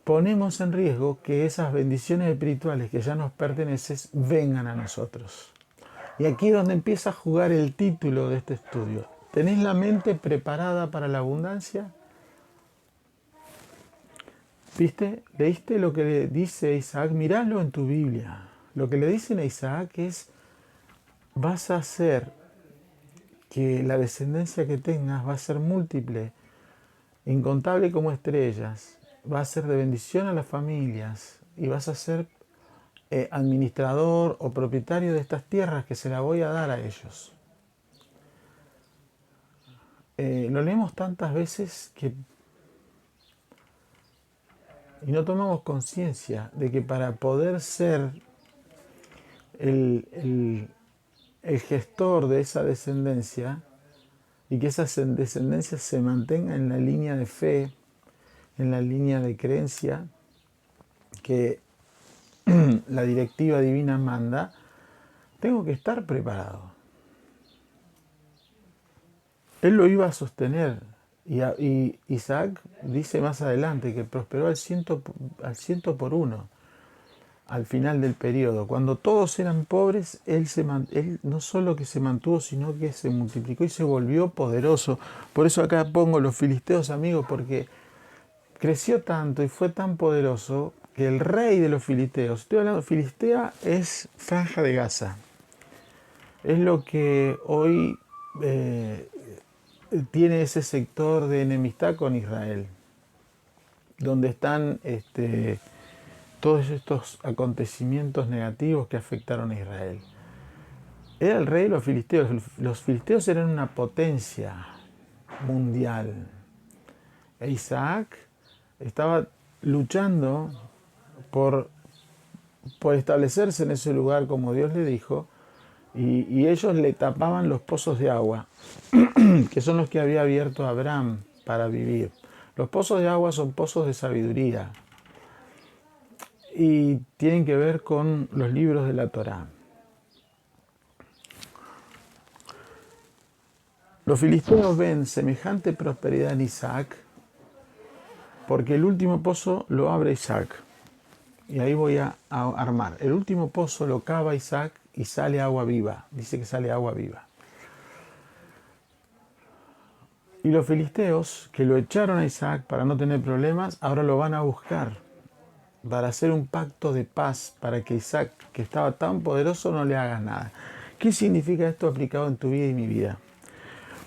ponemos en riesgo que esas bendiciones espirituales que ya nos pertenecen vengan a nosotros. Y aquí es donde empieza a jugar el título de este estudio. ¿Tenés la mente preparada para la abundancia? ¿Viste? ¿Leíste lo que le dice Isaac? Miralo en tu Biblia. Lo que le dicen a Isaac es: vas a hacer que la descendencia que tengas va a ser múltiple, incontable como estrellas, va a ser de bendición a las familias y vas a ser administrador o propietario de estas tierras que se las voy a dar a ellos. Lo leemos tantas veces y no tomamos conciencia de que para poder ser el gestor de esa descendencia y que esa descendencia se mantenga en la línea de fe, en la línea de creencia que la directiva divina manda, tengo que estar preparado. Él lo iba a sostener y Isaac dice más adelante que prosperó al ciento por uno al final del periodo. Cuando todos eran pobres, él no solo que se mantuvo, sino que se multiplicó y se volvió poderoso. Por eso acá pongo los filisteos, amigos, porque creció tanto y fue tan poderoso que el rey de los filisteos, estoy hablando, Filistea es Franja de Gaza, es lo que hoy tiene ese sector de enemistad con Israel, donde están todos estos acontecimientos negativos que afectaron a Israel. Era el rey de los filisteos. Los filisteos eran una potencia mundial. E Isaac estaba luchando por establecerse en ese lugar como Dios le dijo, y ellos le tapaban los pozos de agua, que son los que había abierto Abraham para vivir. Los pozos de agua son pozos de sabiduría y tienen que ver con los libros de la Torá. Los filisteos ven semejante prosperidad en Isaac porque el último pozo lo abre Isaac. Y ahí voy a armar. El último pozo lo cava Isaac y sale agua viva. Dice que sale agua viva. Y los filisteos, que lo echaron a Isaac para no tener problemas, ahora lo van a buscar para hacer un pacto de paz, para que Isaac, que estaba tan poderoso, no le haga nada. ¿Qué significa esto aplicado en tu vida y mi vida?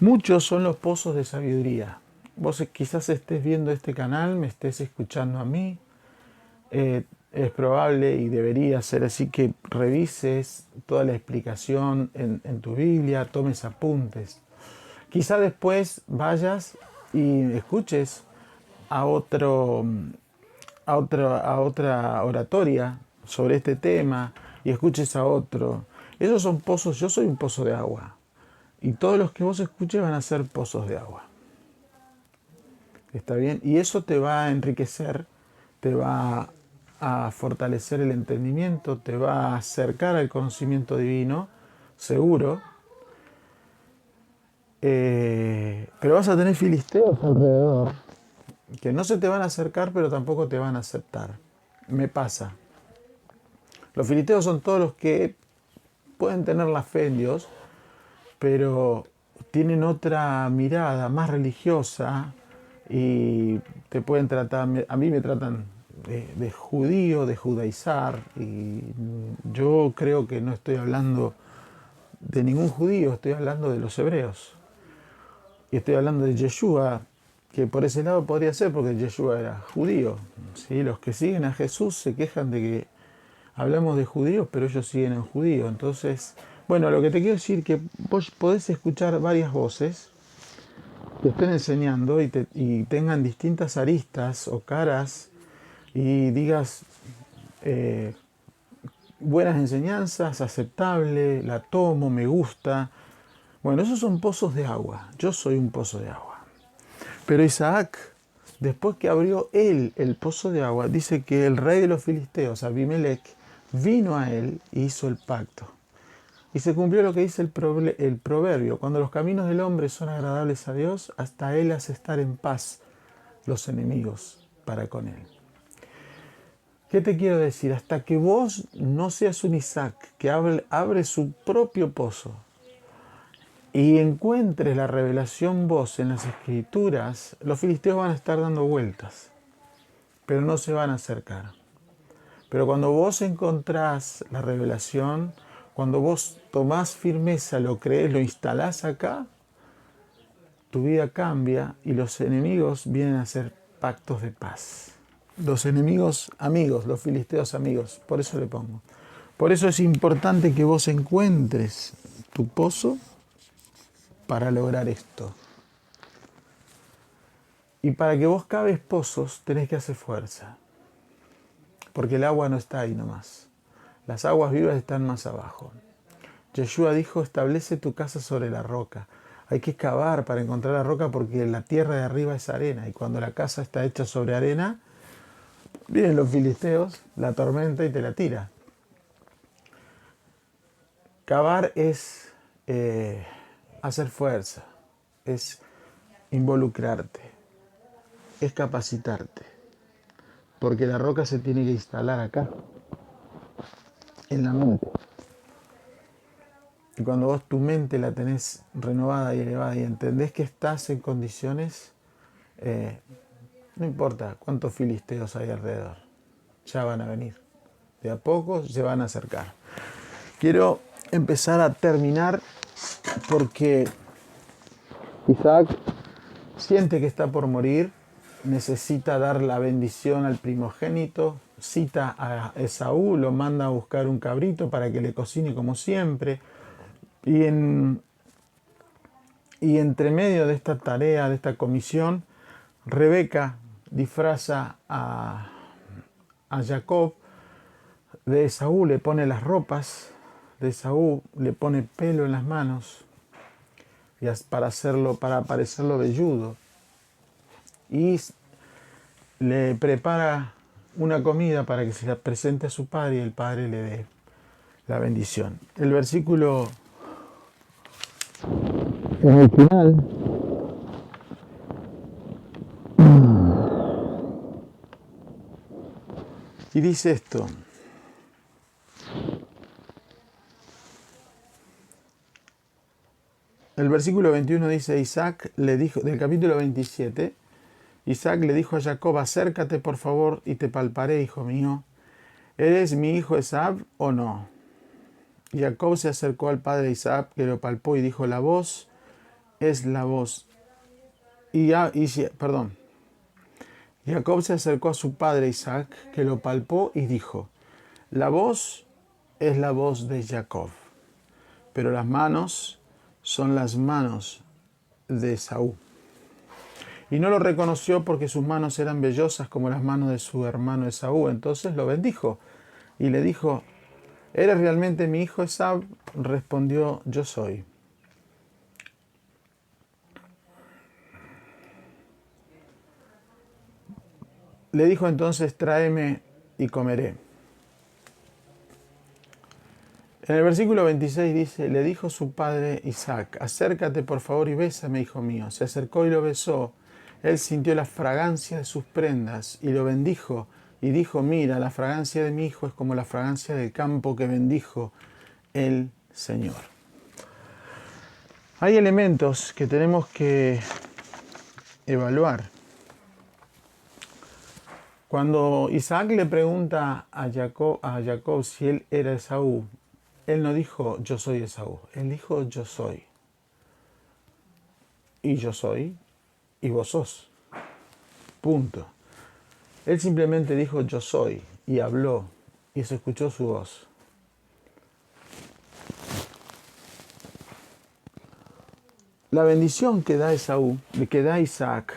Muchos son los pozos de sabiduría. Vos quizás estés viendo este canal, me estés escuchando a mí. Es probable y debería ser así que revises toda la explicación en tu Biblia, tomes apuntes. Quizá después vayas y escuches a otra oratoria sobre este tema y escuches a otro. Esos son pozos, yo soy un pozo de agua. Y todos los que vos escuches van a ser pozos de agua. ¿Está bien? Y eso te va a enriquecer, te va a fortalecer el entendimiento, te va a acercar al conocimiento divino, seguro. Pero vas a tener filisteos alrededor que no se te van a acercar, pero tampoco te van a aceptar. Me pasa. Los filisteos son todos los que pueden tener la fe en Dios, pero tienen otra mirada más religiosa y te pueden tratar, a mí me tratan de judío, de judaizar, y yo creo que no estoy hablando de ningún judío, estoy hablando de los hebreos. Y estoy hablando de Yeshua, que por ese lado podría ser porque Yeshua era judío. ¿Sí? Los que siguen a Jesús se quejan de que hablamos de judíos, pero ellos siguen en judío. Entonces, bueno, lo que te quiero decir es que vos podés escuchar varias voces que estén enseñando y tengan distintas aristas o caras y digas buenas enseñanzas, aceptable, la tomo, me gusta. Bueno, esos son pozos de agua. Yo soy un pozo de agua. Pero Isaac, después que abrió él el pozo de agua, dice que el rey de los filisteos, Abimelech, vino a él y hizo el pacto. Y se cumplió lo que dice el proverbio: cuando los caminos del hombre son agradables a Dios, hasta él hace estar en paz los enemigos para con él. ¿Qué te quiero decir? Hasta que vos no seas un Isaac que abre su propio pozo y encuentres la revelación vos en las escrituras, los filisteos van a estar dando vueltas, pero no se van a acercar. Pero cuando vos encontrás la revelación, cuando vos tomás firmeza, lo crees, lo instalás acá, tu vida cambia y los enemigos vienen a hacer pactos de paz. Los enemigos amigos, los filisteos amigos, por eso le pongo. Por eso es importante que vos encuentres tu pozo para lograr esto. Y para que vos caves pozos tenés que hacer fuerza. Porque el agua no está ahí nomás. Las aguas vivas están más abajo. Yeshua dijo: establece tu casa sobre la roca. Hay que cavar para encontrar la roca porque la tierra de arriba es arena. Y cuando la casa está hecha sobre arena, vienen los filisteos, la tormenta y te la tira. Cavar es hacer fuerza, es involucrarte, es capacitarte. Porque la roca se tiene que instalar acá, en la mente. Y cuando vos tu mente la tenés renovada y elevada y entendés que estás en condiciones, no importa cuántos filisteos hay alrededor, ya van a venir. De a poco se van a acercar. Quiero empezar a terminar porque Isaac siente que está por morir, necesita dar la bendición al primogénito, cita a Esaú, lo manda a buscar un cabrito para que le cocine como siempre. Y entre medio de esta tarea, de esta comisión, Rebeca disfraza a Jacob de Esaú, le pone las ropas de Esaú, le pone pelo en las manos para parecerlo velludo. Y le prepara una comida para que se la presente a su padre y el padre le dé la bendición. El versículo en el final, y dice esto. El versículo 21 dice, Isaac le dijo, del capítulo 27, Isaac le dijo a Jacob, acércate por favor y te palparé, hijo mío. ¿Eres mi hijo Esab o no? Y Jacob se acercó al padre de Isaac, que lo palpó y dijo, la voz es la voz. Jacob se acercó a su padre Isaac, que lo palpó y dijo, la voz es la voz de Jacob, pero las manos son las manos de Esaú. Y no lo reconoció porque sus manos eran vellosas como las manos de su hermano Esaú. Entonces lo bendijo y le dijo, ¿eres realmente mi hijo Esab? Respondió, yo soy. Le dijo entonces, tráeme y comeré. En el versículo 26 dice, le dijo su padre Isaac, acércate por favor y bésame, hijo mío. Se acercó y lo besó. Él sintió la fragancia de sus prendas y lo bendijo y dijo, mira, la fragancia de mi hijo es como la fragancia del campo que bendijo el Señor. Hay elementos que tenemos que evaluar. Cuando Isaac le pregunta a Jacob si él era Esaú, él no dijo yo soy Esaú, él dijo yo soy. Y yo soy, y vos sos. Punto. Él simplemente dijo yo soy, y habló, y se escuchó su voz. La bendición que da Esaú, que da Isaac,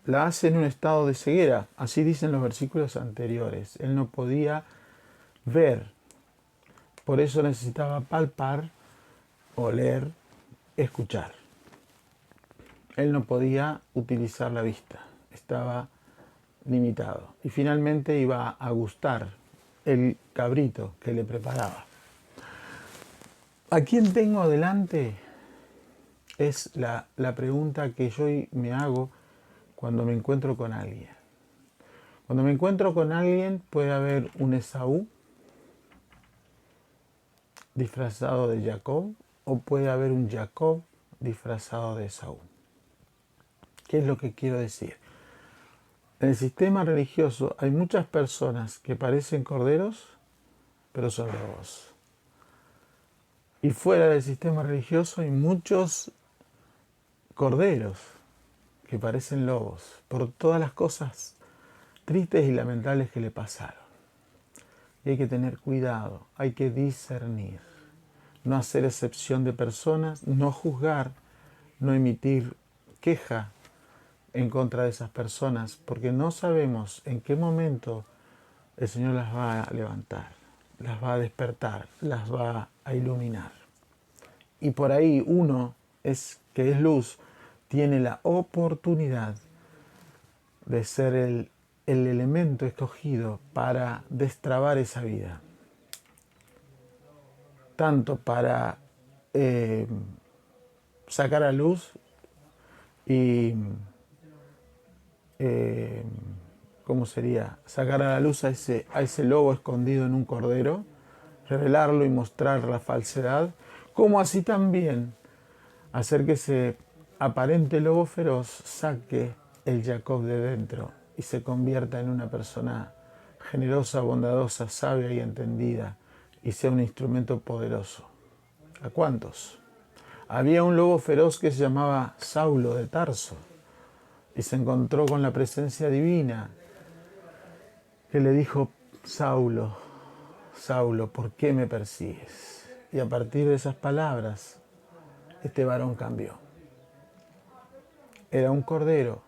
la hace en un estado de ceguera. Así dicen los versículos anteriores. Él no podía ver. Por eso necesitaba palpar, oler, escuchar. Él no podía utilizar la vista. Estaba limitado. Y finalmente iba a gustar el cabrito que le preparaba. ¿A quién tengo delante? Es la pregunta que yo me hago cuando me encuentro con alguien. Cuando me encuentro con alguien puede haber un Esaú disfrazado de Jacob o puede haber un Jacob disfrazado de Esaú. ¿Qué es lo que quiero decir? En el sistema religioso hay muchas personas que parecen corderos, pero son lobos. Y fuera del sistema religioso hay muchos corderos que parecen lobos por todas las cosas tristes y lamentables que le pasaron. Y hay que tener cuidado, hay que discernir, no hacer excepción de personas, no juzgar, no emitir queja en contra de esas personas, porque no sabemos en qué momento el Señor las va a levantar, las va a despertar, las va a iluminar. Y por ahí uno, que es luz, tiene la oportunidad de ser el elemento escogido para destrabar esa vida. Tanto para sacar a luz y ¿cómo sería? Sacar a la luz a ese lobo escondido en un cordero, revelarlo y mostrar la falsedad, como así también hacer que ese aparente lobo feroz saque el Jacob de dentro y se convierta en una persona generosa, bondadosa, sabia y entendida y sea un instrumento poderoso. ¿A cuántos? Había un lobo feroz que se llamaba Saulo de Tarso y se encontró con la presencia divina que le dijo, Saulo, Saulo, ¿por qué me persigues? Y a partir de esas palabras, este varón cambió. Era un cordero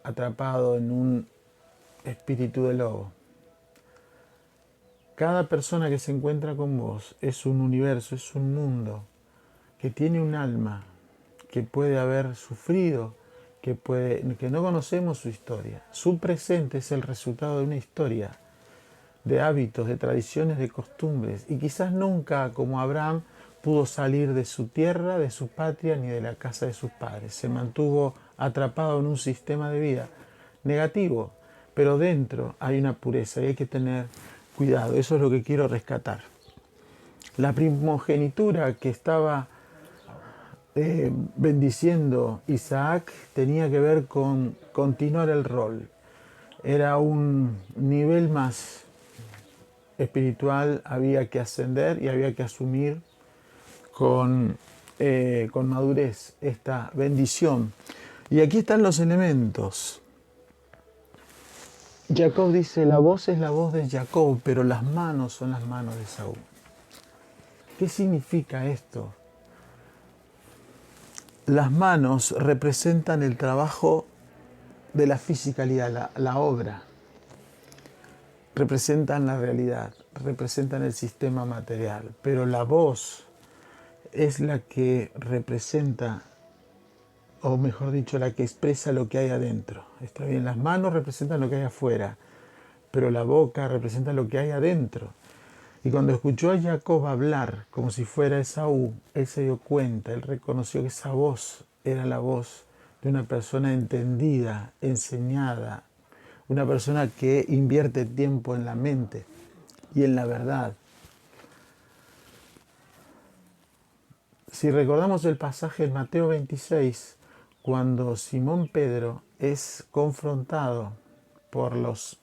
atrapado en un espíritu de lobo. Cada persona que se encuentra con vos es un universo, es un mundo que tiene un alma, que puede haber sufrido, que no conocemos su historia. Su presente es el resultado de una historia, de hábitos, de tradiciones, de costumbres, y quizás nunca, como Abraham, pudo salir de su tierra, de su patria, ni de la casa de sus padres. Se mantuvo atrapado en un sistema de vida negativo, pero dentro hay una pureza y hay que tener cuidado. Eso es lo que quiero rescatar. La primogenitura que estaba bendiciendo Isaac tenía que ver con continuar el rol. Era un nivel más espiritual, había que ascender y había que asumir con madurez esta bendición. Y aquí están los elementos. Jacob dice, la voz es la voz de Jacob, pero las manos son las manos de Saúl. ¿Qué significa esto? Las manos representan el trabajo de la fisicalidad, la obra. Representan la realidad, representan el sistema material, pero la voz es la que representa, o mejor dicho, la que expresa lo que hay adentro. Está bien, las manos representan lo que hay afuera, pero la boca representa lo que hay adentro. Y cuando escuchó a Jacob hablar como si fuera Esaú, él se dio cuenta, él reconoció que esa voz era la voz de una persona entendida, enseñada, una persona que invierte tiempo en la mente y en la verdad. Si recordamos el pasaje en Mateo 26, cuando Simón Pedro es confrontado por los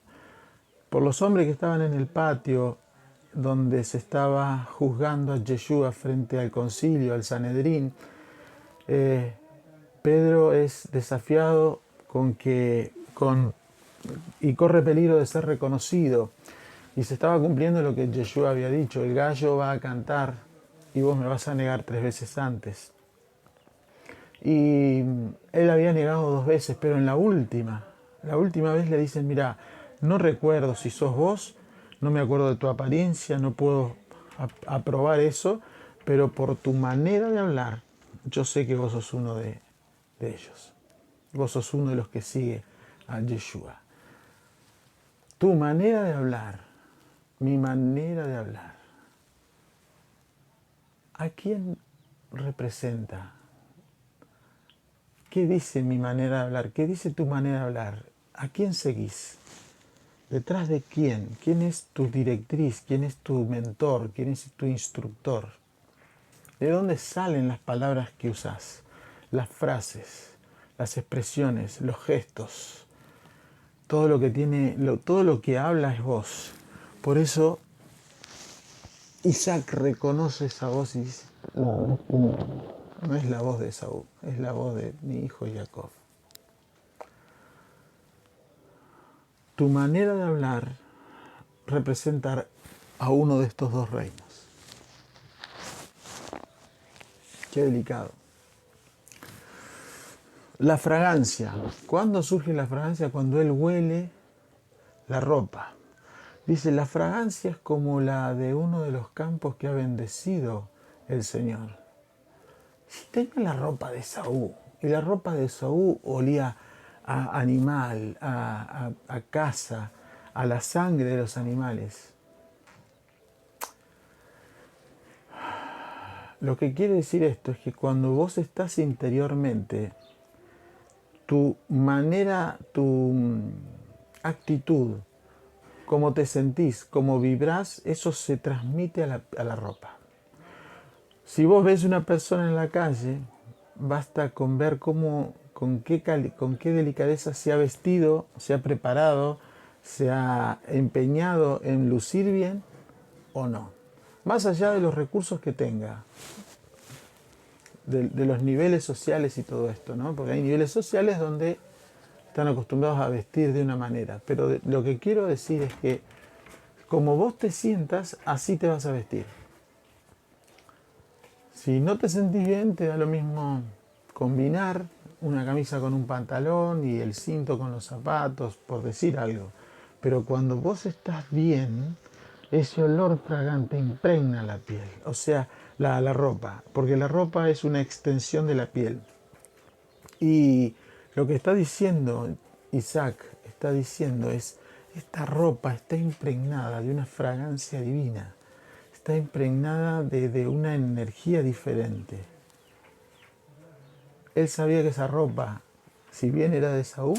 hombres que estaban en el patio donde se estaba juzgando a Yeshua frente al concilio, al Sanedrín, Pedro es desafiado y corre peligro de ser reconocido. Y se estaba cumpliendo lo que Yeshua había dicho, el gallo va a cantar y vos me vas a negar 3 veces antes. Y él había negado 2 veces, pero en la última vez le dicen, mira, no recuerdo si sos vos, no me acuerdo de tu apariencia, no puedo aprobar eso, pero por tu manera de hablar, yo sé que vos sos uno de ellos. Vos sos uno de los que sigue a Yeshua. Tu manera de hablar, mi manera de hablar, ¿a quién representa? ¿Qué dice mi manera de hablar? ¿Qué dice tu manera de hablar? ¿A quién seguís? ¿Detrás de quién? ¿Quién es tu directriz? ¿Quién es tu mentor? ¿Quién es tu instructor? ¿De dónde salen las palabras que usás? Las frases, las expresiones, los gestos. Todo lo que habla es voz. Por eso Isaac reconoce esa voz y dice, no es la voz de Saúl, es la voz de mi hijo Jacob. Tu manera de hablar representa a uno de estos 2 reinos. Qué delicado. La fragancia. ¿Cuándo surge la fragancia? Cuando él huele la ropa. Dice, la fragancia es como la de uno de los campos que ha bendecido el Señor. Si tenía la ropa de Saúl, y la ropa de Saúl olía a animal, a casa, a la sangre de los animales. Lo que quiere decir esto es que cuando vos estás interiormente, tu manera, tu actitud, cómo te sentís, cómo vibrás, eso se transmite a la ropa. Si vos ves una persona en la calle, basta con ver con qué delicadeza se ha vestido, se ha preparado, se ha empeñado en lucir bien o no. Más allá de los recursos que tenga, de los niveles sociales y todo esto, ¿no? Porque hay niveles sociales donde están acostumbrados a vestir de una manera. Pero lo que quiero decir es que como vos te sientas, así te vas a vestir. Si no te sentís bien, te da lo mismo combinar una camisa con un pantalón y el cinto con los zapatos, por decir algo. Pero cuando vos estás bien, ese olor fragante impregna la piel, o sea, la ropa, porque la ropa es una extensión de la piel. Y lo que está diciendo Isaac, está diciendo es, esta ropa está impregnada de una fragancia divina, está impregnada de una energía diferente. Él sabía que esa ropa, si bien era de Esaú,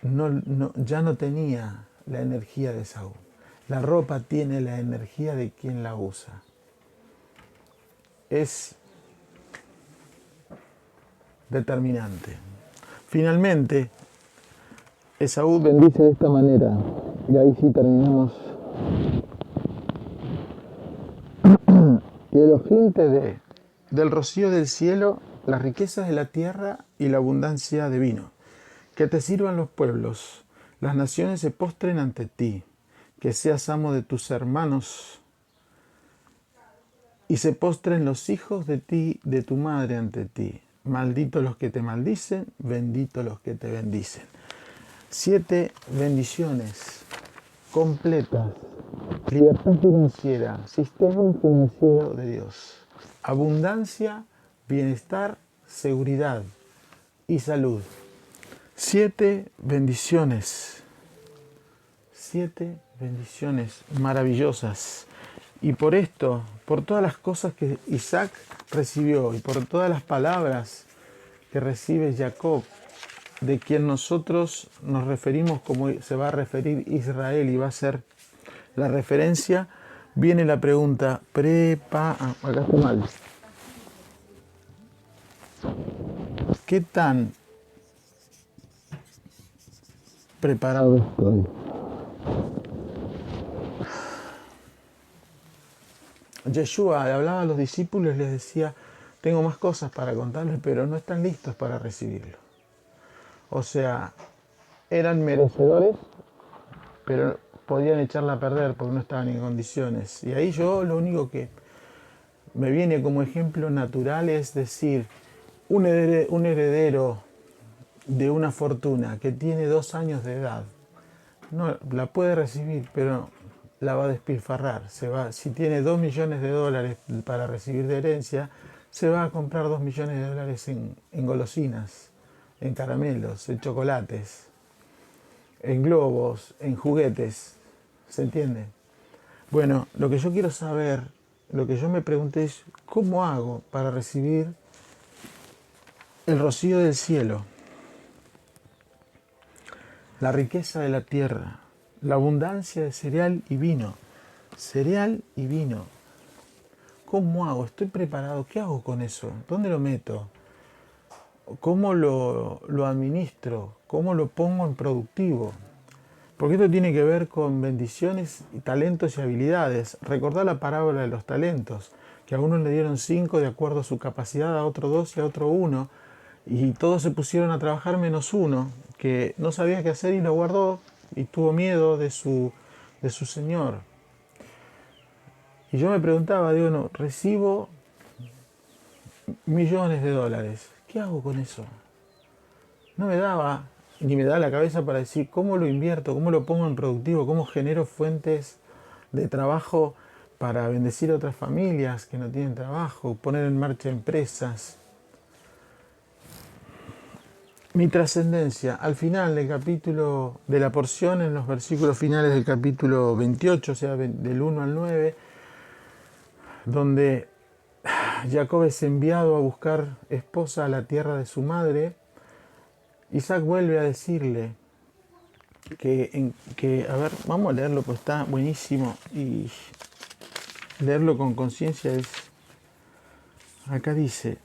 ya no tenía la energía de Esaú. La ropa tiene la energía de quien la usa. Es determinante. Finalmente, Esaú bendice de esta manera. Y ahí sí terminamos. Y Elohim te dé del rocío del cielo las riquezas de la tierra y la abundancia de vino. Que te sirvan los pueblos, las naciones se postren ante ti, que seas amo de tus hermanos y se postren los hijos de ti, de tu madre ante ti. Malditos los que te maldicen, benditos los que te bendicen. 7 bendiciones completas. Libertad financiera, sistema financiero de Dios. Abundancia, bienestar, seguridad y salud. 7 bendiciones. 7 bendiciones maravillosas. Y por esto, por todas las cosas que Isaac recibió y por todas las palabras que recibe Jacob, de quien nosotros nos referimos como se va a referir Israel y va a ser la referencia, viene la pregunta, acá está mal. ¿Qué tan preparado estoy? Yeshua hablaba a los discípulos y les decía, tengo más cosas para contarles, pero no están listos para recibirlo. O sea, eran merecedores, pero podían echarla a perder porque no estaban en condiciones. Y ahí yo lo único que me viene como ejemplo natural es decir, un heredero de una fortuna que tiene 2 años de edad, no la puede recibir, pero la va a despilfarrar. Si tiene 2 millones de dólares para recibir de herencia, se va a comprar 2 millones de dólares en golosinas, en caramelos, en chocolates, en globos, en juguetes. ¿Se entiende? Bueno, lo que yo quiero saber, lo que yo me pregunté es, ¿cómo hago para recibir el rocío del cielo, la riqueza de la tierra, la abundancia de cereal y vino? Cereal y vino. ¿Cómo hago? ¿Estoy preparado? ¿Qué hago con eso? ¿Dónde lo meto? ¿Cómo lo administro? ¿Cómo lo pongo en productivo? Porque esto tiene que ver con bendiciones, talentos y habilidades. Recordá la parábola de los talentos, que a uno le dieron 5 de acuerdo a su capacidad, a otro 2 y a otro 1. Y todos se pusieron a trabajar menos uno, que no sabía qué hacer y lo guardó y tuvo miedo de su señor. Y yo me preguntaba, digo, no, recibo millones de dólares. ¿Qué hago con eso? No me daba, ni me da la cabeza para decir cómo lo invierto, cómo lo pongo en productivo, cómo genero fuentes de trabajo para bendecir a otras familias que no tienen trabajo, poner en marcha empresas. Mi trascendencia, al final del capítulo, de la porción, en los versículos finales del capítulo 28, o sea, del 1 al 9, donde Jacob es enviado a buscar esposa a la tierra de su madre, Isaac vuelve a decirle a ver, vamos a leerlo, pues está buenísimo y leerlo con conciencia es, acá dice,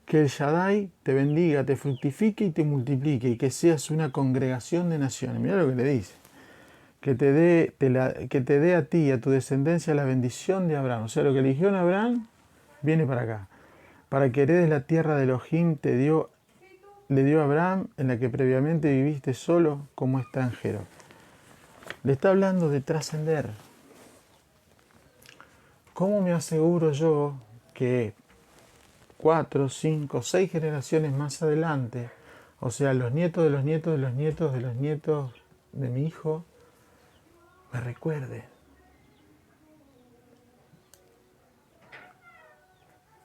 que el Shaddai te bendiga, te fructifique y te multiplique y que seas una congregación de naciones. Mira lo que le dice. Que te dé a ti y a tu descendencia la bendición de Abraham. O sea, lo que eligió en Abraham viene para acá. Para que heredes la tierra de Elohim le dio a Abraham, en la que previamente viviste solo como extranjero. Le está hablando de trascender. ¿Cómo me aseguro yo que 4, 5, 6 generaciones más adelante, o sea, los nietos de los nietos de los nietos de los nietos de mi hijo, me recuerden?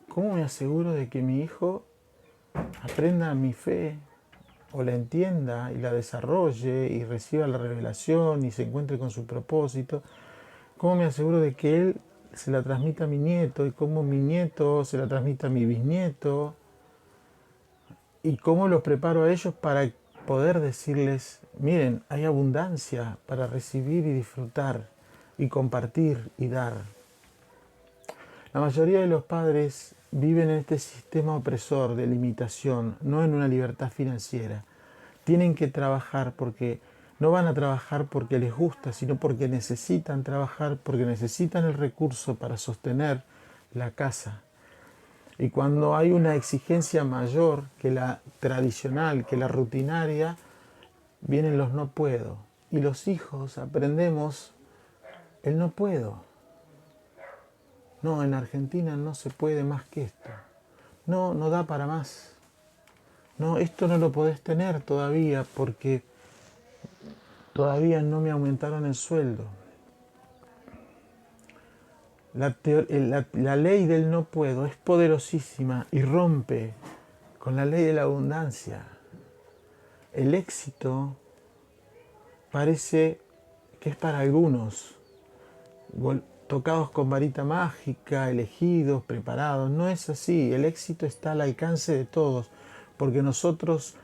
¿Cómo me aseguro de que mi hijo aprenda mi fe, o la entienda y la desarrolle y reciba la revelación y se encuentre con su propósito, ¿cómo me aseguro de que él se la transmita a mi nieto y cómo mi nieto se la transmita a mi bisnieto? ¿Y cómo los preparo a ellos para poder decirles, miren, hay abundancia para recibir y disfrutar y compartir y dar? La mayoría de los padres viven en este sistema opresor de limitación, no en una libertad financiera. Tienen que trabajar porque no van a trabajar porque les gusta, sino porque necesitan trabajar, porque necesitan el recurso para sostener la casa. Y cuando hay una exigencia mayor que la tradicional, que la rutinaria, vienen los no puedo. Y los hijos aprendemos el no puedo. No, en Argentina no se puede más que esto. No, no da para más. No, esto no lo podés tener todavía porque todavía no me aumentaron el sueldo. La ley del no puedo es poderosísima y rompe con la ley de la abundancia. El éxito parece que es para algunos, tocados con varita mágica, elegidos, preparados. No es así. El éxito está al alcance de todos, porque nosotros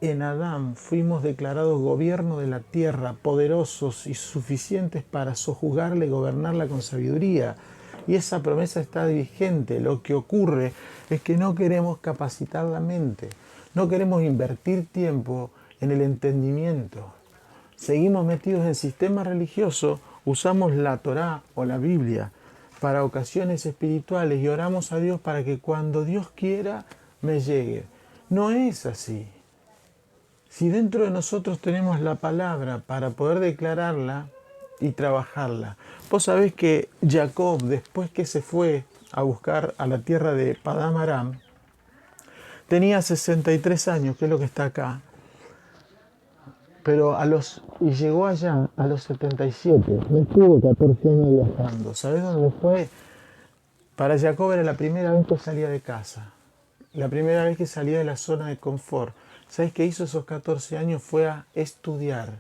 en Adán fuimos declarados gobierno de la tierra, poderosos y suficientes para sojuzgarla y gobernarla con sabiduría. Y esa promesa está vigente. Lo que ocurre es que no queremos capacitar la mente, no queremos invertir tiempo en el entendimiento. Seguimos metidos en sistema religioso, usamos la Torá o la Biblia para ocasiones espirituales y oramos a Dios para que cuando Dios quiera me llegue. No es así. Si dentro de nosotros tenemos la palabra para poder declararla y trabajarla. Vos sabés que Jacob, después que se fue a buscar a la tierra de Padán Aram, tenía 63 años, que es lo que está acá. Pero y llegó allá a los 77, no estuvo 14 años viajando. ¿Sabés dónde fue? Para Jacob era la primera vez que salía de casa, la primera vez que salía de la zona de confort. ¿Sabés qué hizo esos 14 años? Fue a estudiar,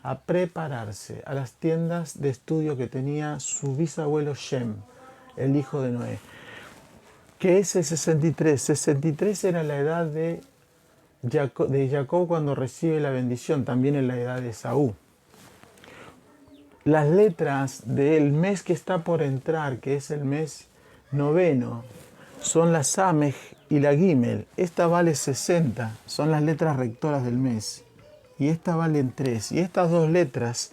a prepararse a las tiendas de estudio que tenía su bisabuelo Shem, el hijo de Noé. ¿Qué es el 63? 63 era la edad de Jacob cuando recibe la bendición, también en la edad de Esaú. Las letras del mes que está por entrar, que es el mes noveno, son la Samej y la Gimel. Esta vale 60, son las letras rectoras del mes. Y esta valen 3. Y estas dos letras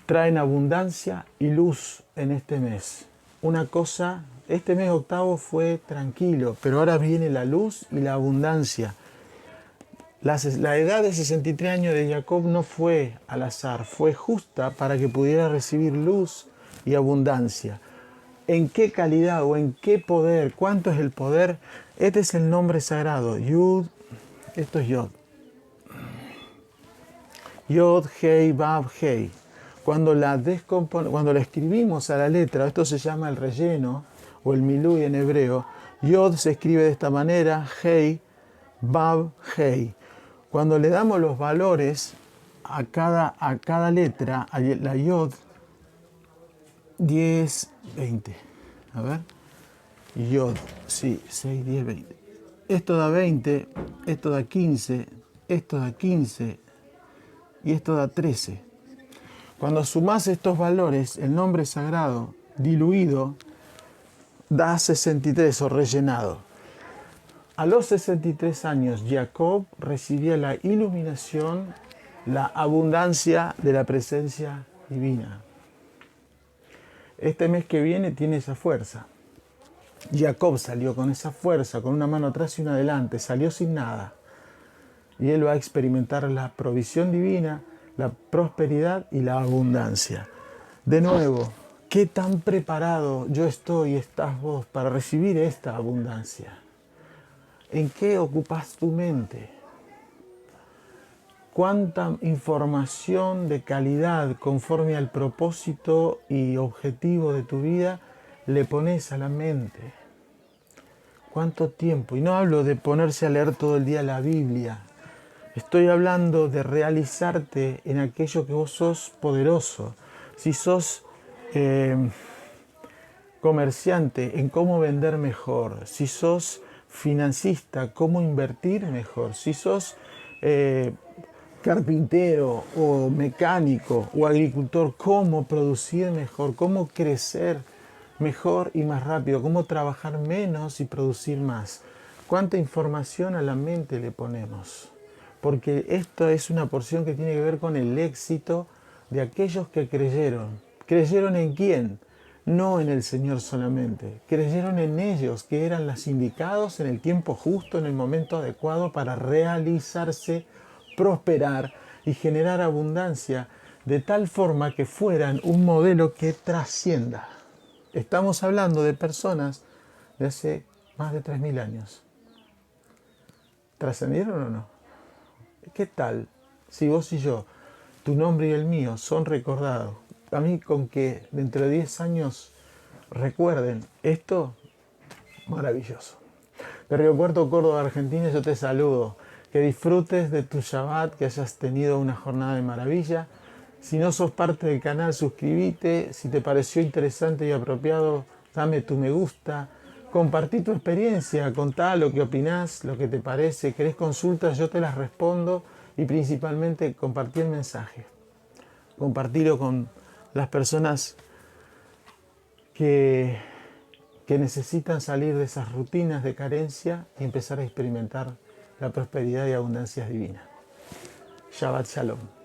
traen abundancia y luz en este mes. Una cosa, este mes octavo fue tranquilo, pero ahora viene la luz y la abundancia. La edad de 63 años de Jacob no fue al azar, fue justa para que pudiera recibir luz y abundancia. ¿En qué calidad o en qué poder? ¿Cuánto es el poder? Este es el nombre sagrado, Yud, esto es Yod. Yod, Hei, Vav, Hei. Cuando la escribimos a la letra, esto se llama el relleno o el milui en hebreo, Yod se escribe de esta manera, Hei, Vav, Hei. Cuando le damos los valores a cada letra, a la Yod, 10, 20. A ver. Yod, sí, 6, 10, 20. Esto da 20, esto da 15, esto da 15 y esto da 13. Cuando sumás estos valores, el nombre sagrado diluido da 63 o rellenado. A los 63 años, Jacob recibía la iluminación, la abundancia de la presencia divina. Este mes que viene tiene esa fuerza. Jacob salió con esa fuerza, con una mano atrás y una adelante, salió sin nada. Y él va a experimentar la provisión divina, la prosperidad y la abundancia. De nuevo, ¿qué tan preparado yo estoy y estás vos para recibir esta abundancia? ¿En qué ocupas tu mente? ¿Cuánta información de calidad conforme al propósito y objetivo de tu vida le pones a la mente? ¿Cuánto tiempo? Y no hablo de ponerse a leer todo el día la Biblia. Estoy hablando de realizarte en aquello que vos sos poderoso. Si sos comerciante, en cómo vender mejor. Si sos financista, cómo invertir mejor. Si sos carpintero o mecánico o agricultor, cómo producir mejor, cómo crecer mejor y más rápido, cómo trabajar menos y producir más. ¿Cuánta información a la mente le ponemos? Porque esto es una porción que tiene que ver con el éxito de aquellos que creyeron. ¿Creyeron en quién? No en el Señor solamente. Creyeron en ellos, que eran los indicados en el tiempo justo, en el momento adecuado para realizarse, prosperar y generar abundancia, de tal forma que fueran un modelo que trascienda. Estamos hablando de personas de hace más de 3000 años. ¿Trascendieron o no? ¿Qué tal si vos y yo, tu nombre y el mío, son recordados? A mí con que dentro de 10 años recuerden esto, maravilloso. De Río Cuarto, Córdoba, Argentina, yo te saludo. Que disfrutes de tu Shabbat, que hayas tenido una jornada de maravilla. Si no sos parte del canal, suscríbete. Si te pareció interesante y apropiado, dame tu me gusta. Compartí tu experiencia, contá lo que opinás, lo que te parece. ¿Querés consultas? Yo te las respondo. Y principalmente compartí el mensaje. Compartilo con las personas que necesitan salir de esas rutinas de carencia y empezar a experimentar la prosperidad y abundancia divina. Shabbat Shalom.